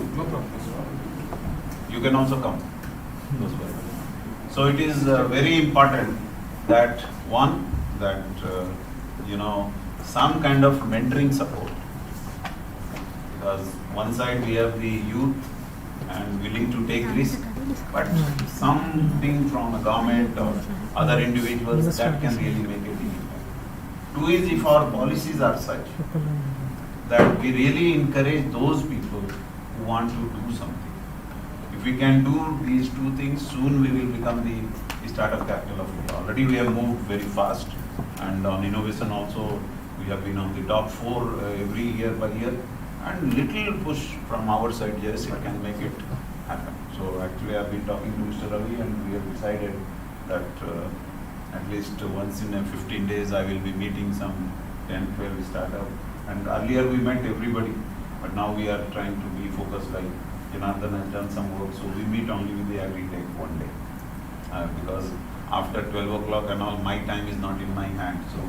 You can also come. So it is very important that one, that some kind of mentoring support. Because one side we have the youth and willing to take risk, but something from a government or other individuals that can really make a big impact. Two is, if our policies are such that we really encourage those people who want to do something. If we can do these two things, soon we will become the startup capital of India. Already we have moved very fast, and on innovation also we have been on the top 4 every year by year, and little push from our side, yes, it can make it happen. So actually I have been talking to Mr. Ravi, and we have decided that at least once in 15 days I will be meeting some 10-12 startup. And earlier we met everybody, but now we are trying to be focused, like Janardhan has done some work, so we meet only with the AIC-IIITH one day. Because after 12 o'clock and all, my time is not in my hand, so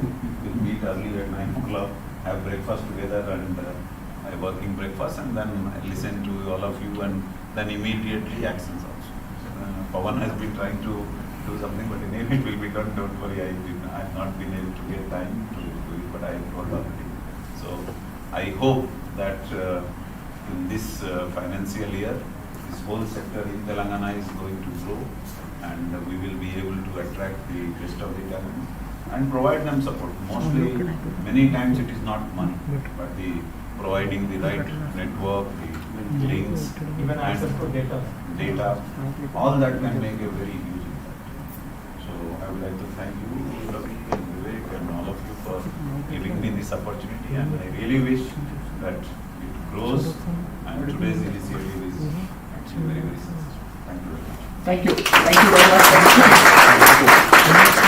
we'll meet early at 9 o'clock, have breakfast together, and a working breakfast, and then listen to all of you, and then immediately actions also. Pawan has been trying to do something, but anyway it will be done, don't worry, I have not been able to get time to do it, but I have told already. So I hope that in this financial year, this whole sector in Telangana is going to grow, and we will be able to attract the best of the talent and provide them support. Mostly, many times it is not money, but the providing the right network, the links, even access to data, all that can make a very huge impact. So I would like to thank you, Ravi and Vivek, and all of you for giving me this opportunity, and I really wish that it grows, and today's initiative is actually very, very successful. Thank you very much. Thank you. Thank you very much.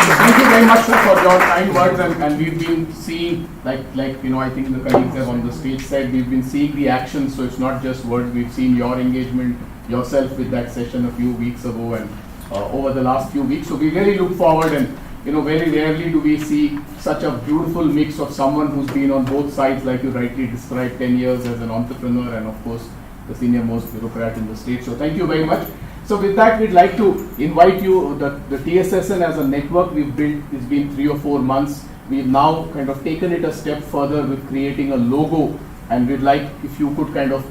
Thank you very much, sir, for your kind words. And we've been seeing, like I think the colleagues have on the stage said, we've been seeing the action. So it's not just words. We've seen your engagement yourself with that session a few weeks ago and over the last few weeks. So we really look forward, and very rarely do we see such a beautiful mix of someone who's been on both sides, like you rightly described, 10 years as an entrepreneur and of course the senior most bureaucrat in the state. So thank you very much. So with that, we'd like to invite you, the TSSN as a network we've built, it's been 3 or 4 months. We've now kind of taken it a step further with creating a logo, and we'd like if you could kind of,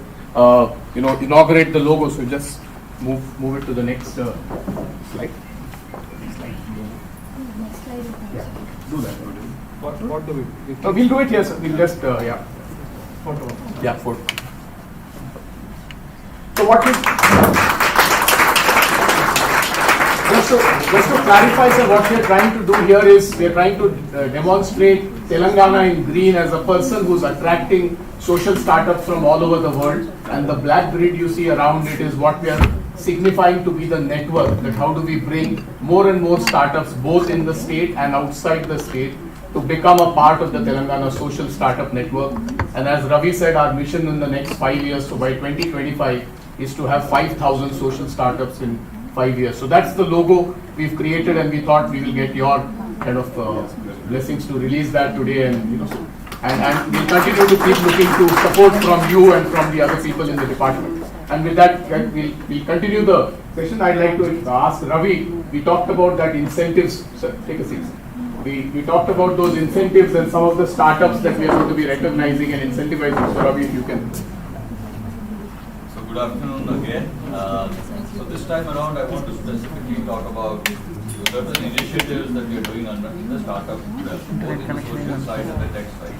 inaugurate the logo. So just move it to the next slide. Yeah, do that. What do we? We'll do it here, sir. We'll just, Photo. Yeah, photo. So what is... Just to clarify, sir, what we are trying to do here is we are trying to demonstrate Telangana in green as a person who's attracting social startups from all over the world, and the black grid you see around it is what we are signifying to be the network, that how do we bring more and more startups both in the state and outside the state to become a part of the Telangana social startup network. And as Ravi said, our mission in the next 5 years, so by 2025, is to have 5,000 social startups in 5 years. So that's the logo we've created, and we thought we will get your kind of blessings to release that today, and and we'll continue to keep looking to support from you and from the other people in the department. And with that, we'll continue the session. I'd like to ask Ravi. We talked about that incentives. Sir, take a seat. We talked about those incentives and some of the startups that we are going to be recognizing and incentivizing. So Ravi, if you can. So good afternoon again. So this time around, I want to specifically talk about certain initiatives that we are doing in the startup realm, both in the social side and the tech side.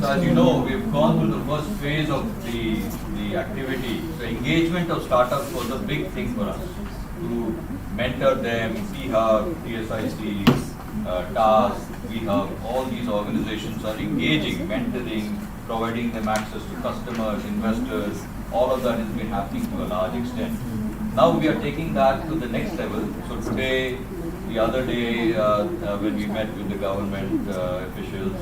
So as you know, we've gone through the first phase of the activity. So engagement of startups was a big thing for us. To mentor them, T-Hub, TSIC, TAS, WeHub, all these organizations are engaging, mentoring, providing them access to customers, investors. All of that has been happening to a large extent. Now we are taking that to the next level. So today, the other day, when we met with the government officials,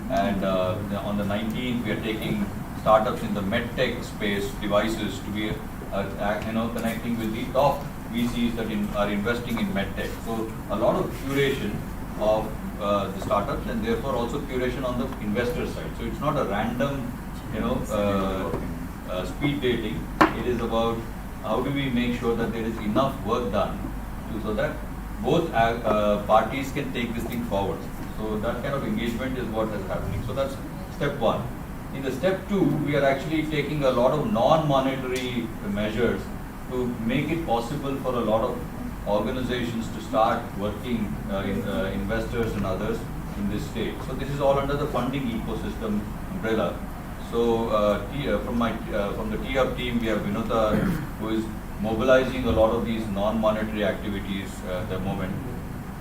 And on the 19th, we are taking startups in the medtech space, devices, to be connecting with the top VCs that are investing in medtech. So a lot of curation of the startups, and therefore also curation on the investor side. So it's not a random, speed dating. It is about how do we make sure that there is enough work done so that both parties can take this thing forward. So that kind of engagement is what is happening. So that's step one. In the step two, we are actually taking a lot of non-monetary measures to make it possible for a lot of organizations to start working investors and others in this state. So this is all under the funding ecosystem umbrella. So from the T-Hub team, we have Vinota, who is mobilizing a lot of these non-monetary activities at the moment.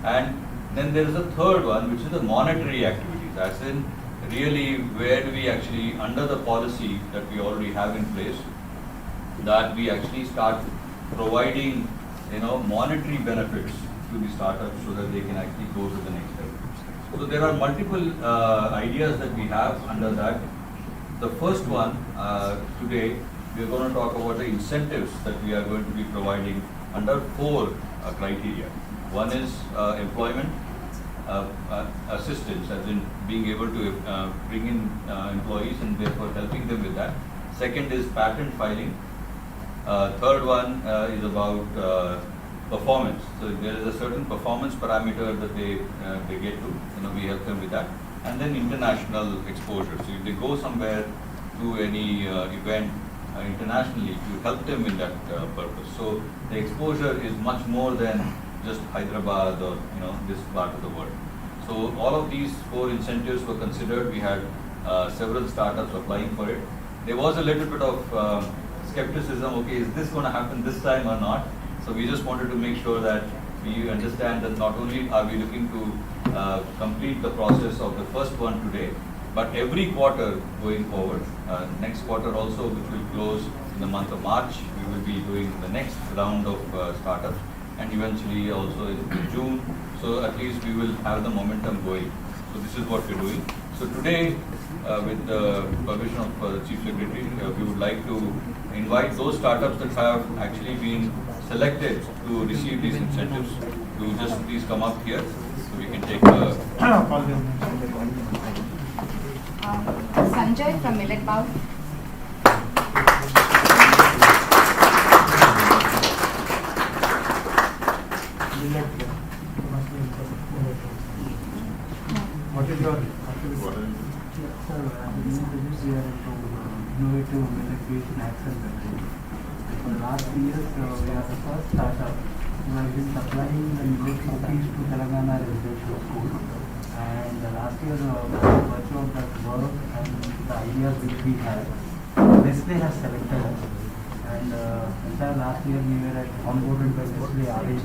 And then there is a third one, which is the monetary activities, as in really where do we actually, under the policy that we already have in place, that we actually start providing monetary benefits to the startups so that they can actually go to the next level. So there are multiple ideas that we have under that. The first one, today, we are going to talk about the incentives that we are going to be providing under 4 criteria. One is employment assistance, as in being able to bring in employees and therefore helping them with that. Second is patent filing. Third one is about performance. So there is a certain performance parameter that they get to. We help them with that. And then international exposure. So if they go somewhere to any event internationally, you help them in that purpose. So the exposure is much more than just Hyderabad or this part of the world. So all of these 4 incentives were considered. We had several startups applying for it. There was a little bit of skepticism. Okay, is this going to happen this time or not? So we just wanted to make sure that we understand that not only are we looking to complete the process of the first one today, but every quarter going forward, next quarter also, which will close in the month of March, we will be doing the next round of startups, and eventually also in June. So at least we will have the momentum going. So this is what we're doing. So today, with the permission of the Chief Secretary, we would like to invite those startups that have actually been selected to receive these incentives to just please come up here so we can take a... Sanjay from Millet Bowl. What is your Sir, we are into innovative medication access. For the last 3 years, we are the first startup who has been supplying the millet cookies to Telangana residential schools. And last year, by virtue of that work and the ideas which we had, Nestle has selected us. And entire last year we were onboarded by Nestle R&D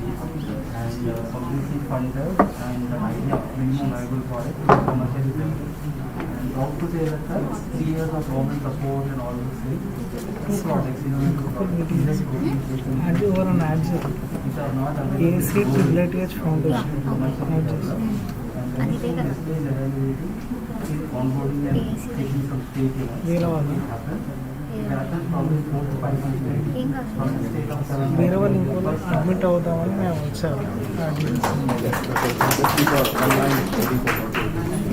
and completely funded, and the idea of minimum viable product to commercially developed. And proud to say that 3 years of government support and all those things, 2 projects, innovative projects, and you are an adjunct. which are not available. AIC-IIITH Foundation. And then Nestle is evaluating onboarding and taking some stake in us. It happens. It happens probably 4 to 5 months later. From the state of Telangana. వేరే వాళ్ళు ఇంకో admit అవుదామని మేము వచ్చాము.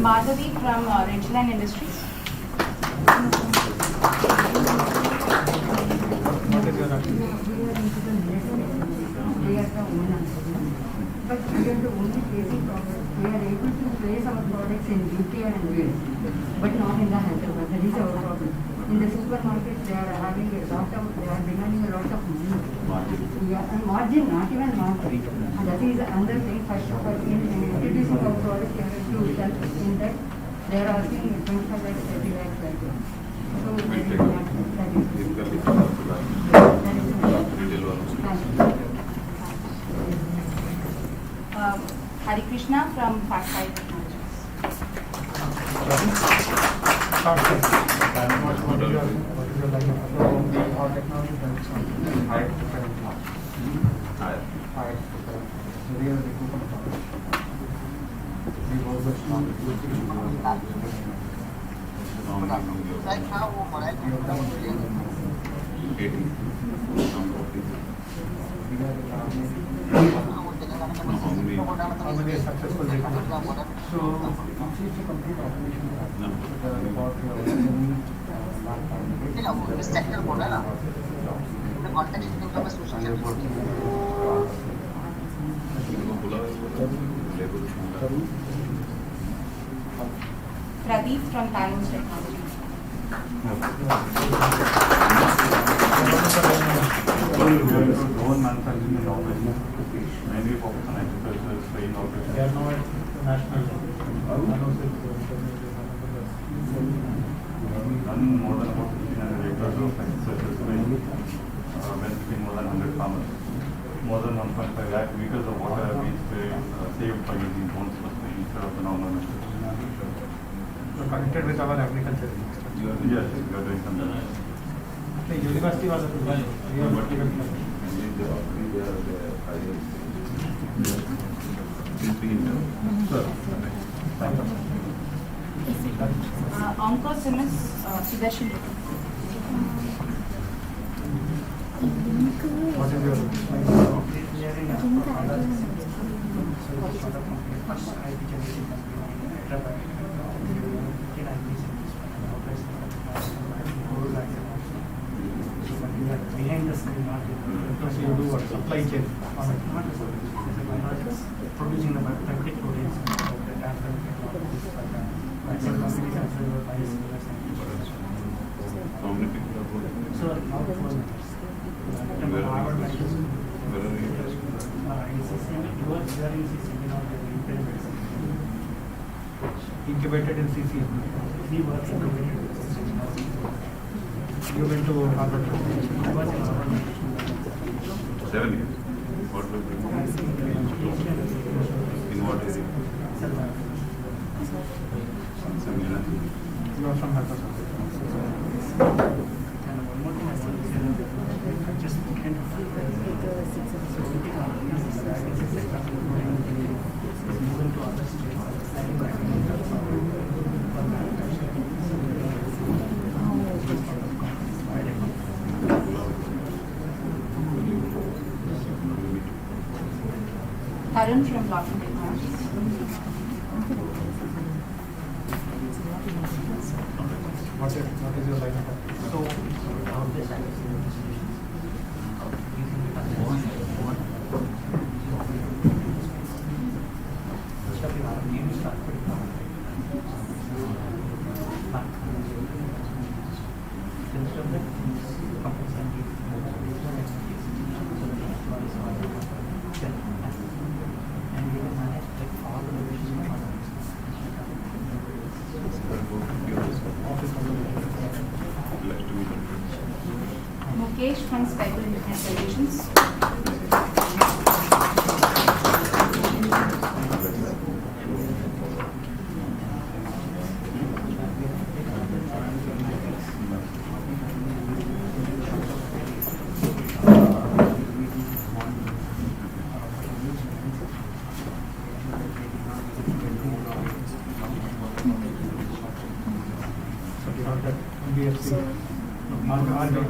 Madhavi from Ridgeline Industries. What is your activity? We are the owners, but we are the only facing products. We are able to place our products in UK and US, but not in the Hyderabad. That is our problem. In the supermarket, they are having a lot of, they are demanding a lot of money. Yeah, and margin, not even margin. And that is another thing. First of all, in introducing our product, you have to help in that. They are asking 25 lakhs, 30 lakhs like that. So that is not, that is. Hari Krishna from Fact5 Technologies. What is your line of our technology? Hi. We are the How many are successful recruits? So, it's a complete automation about Pradeep from Talos Technology. Drone manufacturing and operations, mainly focus on agriculture, trade operations. they are now at national level. Running more than about 1,500 acres of agriculture spraying, benefiting more than 100 farmers. More than 1.5 lakh liters of water have been saved by using drones for spraying instead of the normal methods. So connected with our agriculture. Yes, we are doing something. The university was a Oncosimus Sudarshan. What is your behind the screen market, because you do what supply chain on it, producing the peptide proteins and the different technologies like vaccine companies as well as biosimilars and How many people are working? so now the 4 members. Harvard Medical School. Where are you guys? AIC-IIITH, you are in CCM, you know, the independent incubated in CCM. He was incubated in CCM. You went to Harvard. I was in Harvard. 7 years. What will be? In what area? Seminar. You are from Harvard. And one more thing I want to say, I just can't moving to other states. Arun from Lockton Technologies. What is your line of practice? So, Mukesh from Spectral Internet Solutions.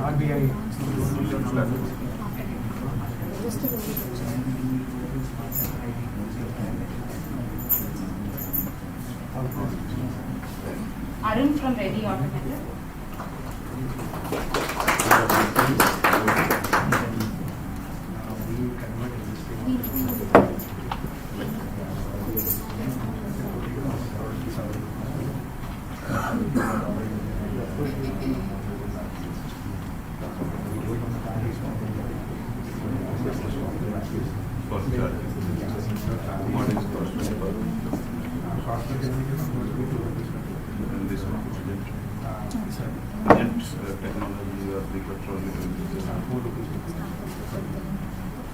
RBI. Arun from Reddy Automated.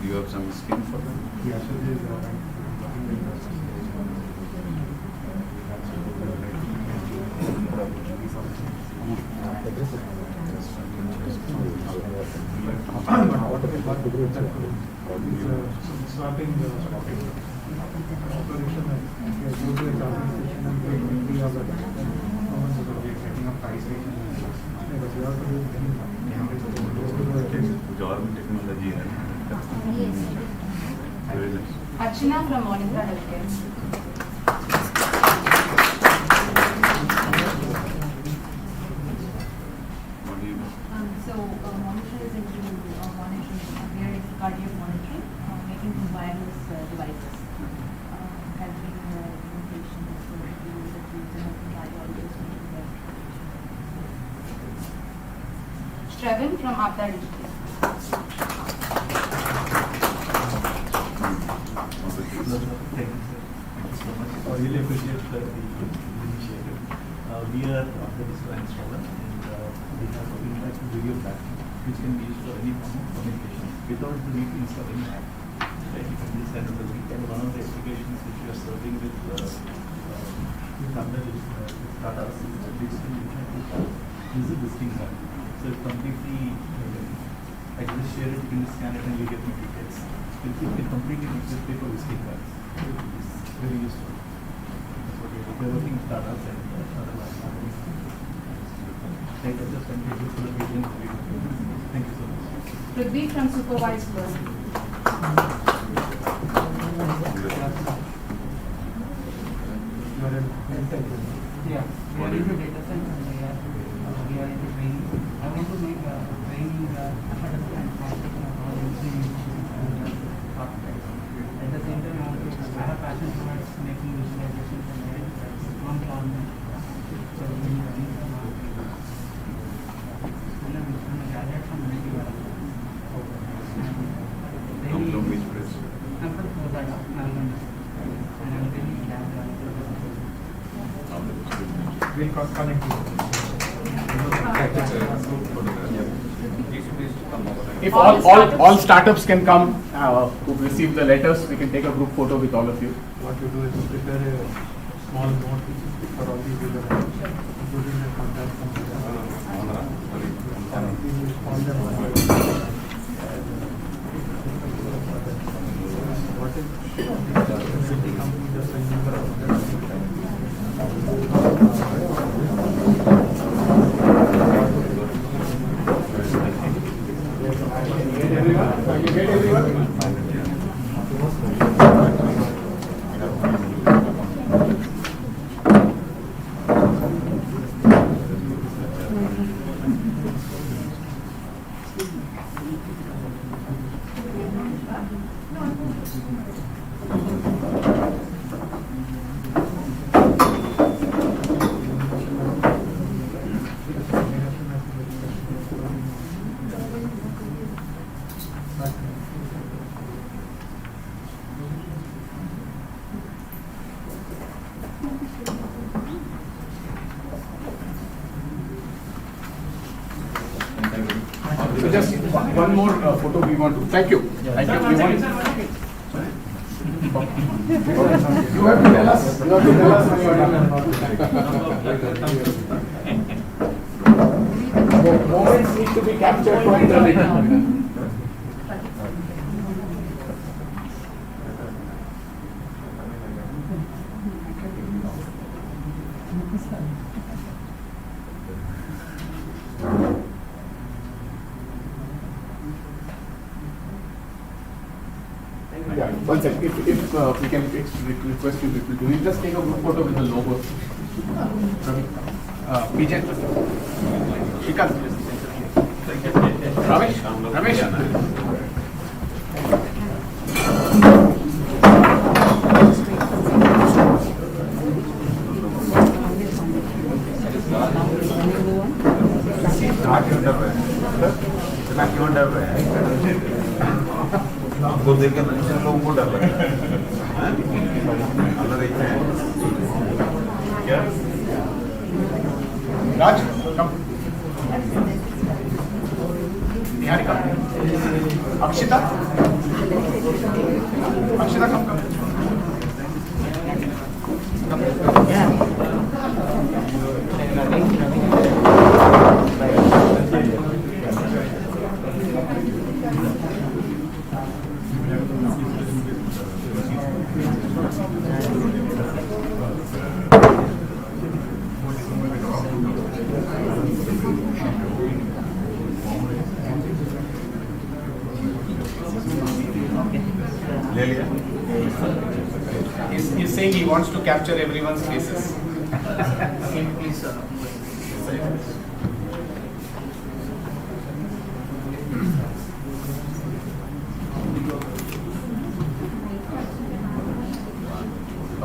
You have some scheme for them? Yes, it is. Swapping the Government technology. Very nice. Archana from Monica Healthcare. Monica is into monitoring, we are into cardiac monitoring, making wireless devices, helping patients to use the tools and helping cardiologists making their. Shravan from Apta Digital. I really appreciate the initiative. We are Apta Digital and Shravan, and we have an interactive video platform which can be used for any form of communication without the need to install any app. Right? You can just send it a link, and one of the applications which we are serving with Apta Tata is the digital interactive app. This is a visiting card. So it's completely, I can just share it, you can just scan it and you get my details. It completely replaces paper visiting cards. It's very useful. That's what we're working with startups and other companies. Thank you. Just thank you for the vision. Thank you so much. Prithvi from Supervised Learning. Yeah, we are into data science and AI. We are into training. I want to make training affordable and practical of all engineering and architects. At the same time, I have passion towards making visualizations and non-cloud. So we need to think about it. And I'm a graduate from Unity. I'm from Kozada, Melbourne. And I'm really glad that We'll connect you. If all startups can come who receive the letters, we can take a group photo with all of you. What you do is prepare a small note for all these users, including the contact So just one more photo we want to. Thank you. Thank you. We want. You have to tell us. You have to tell us when you are done. Moments need to be captured for eternity. Yeah, one second. If we can request you people to, we'll just take a group photo with the logo. PJ. Shrikant. Ramesh. आपको देखकर अच्छे लोगों को डर लगा अल्लाह देखते हैं क्या Raj, come. Niharika. Akshita. Akshita, come. He's saying he wants to capture everyone's faces. Please,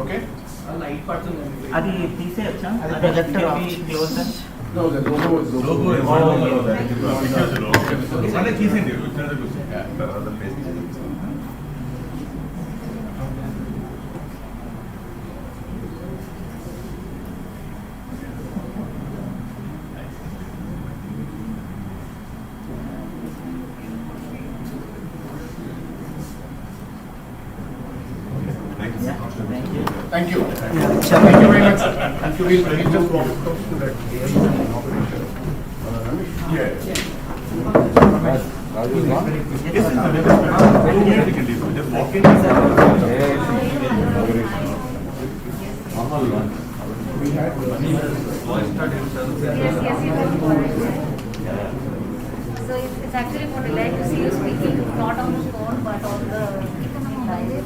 okay? అది తీసేయచ్చా projector close No, the logo is logo is Thank you. Thank you very much, sir. Thank you. We'll just walk to that. So it's actually more delight to see you speaking, not on the phone, but on the live.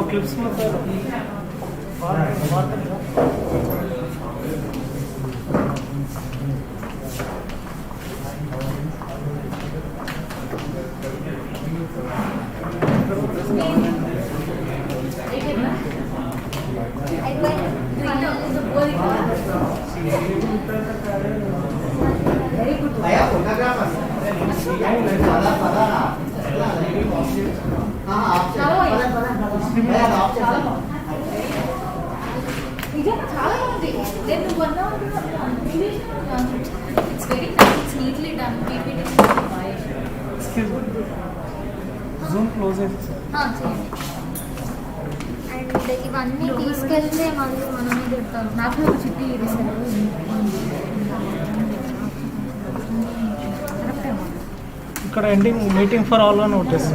Clips में It's very nice, it's neatly done. PPT is required. Excuse me. Zoom close it. And ఇవన్నీ తీసుకెళ్తే మళ్ళీ మనమే తిడతాం. నాకు ఒక చిట్టి ఇది ఇక్కడ ఎండింగ్ మీటింగ్ ఫర్ ఆల్ అని నోటీస్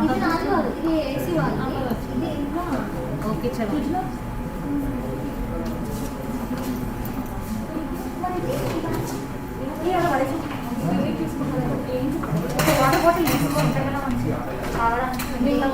ఇది నాది కాదు, ఇది ఏసీ వాళ్ళు. ఇది ఇంకా ఓకే చలో వాటర్ బాటిల్ తీసుకుంటే మంచిగా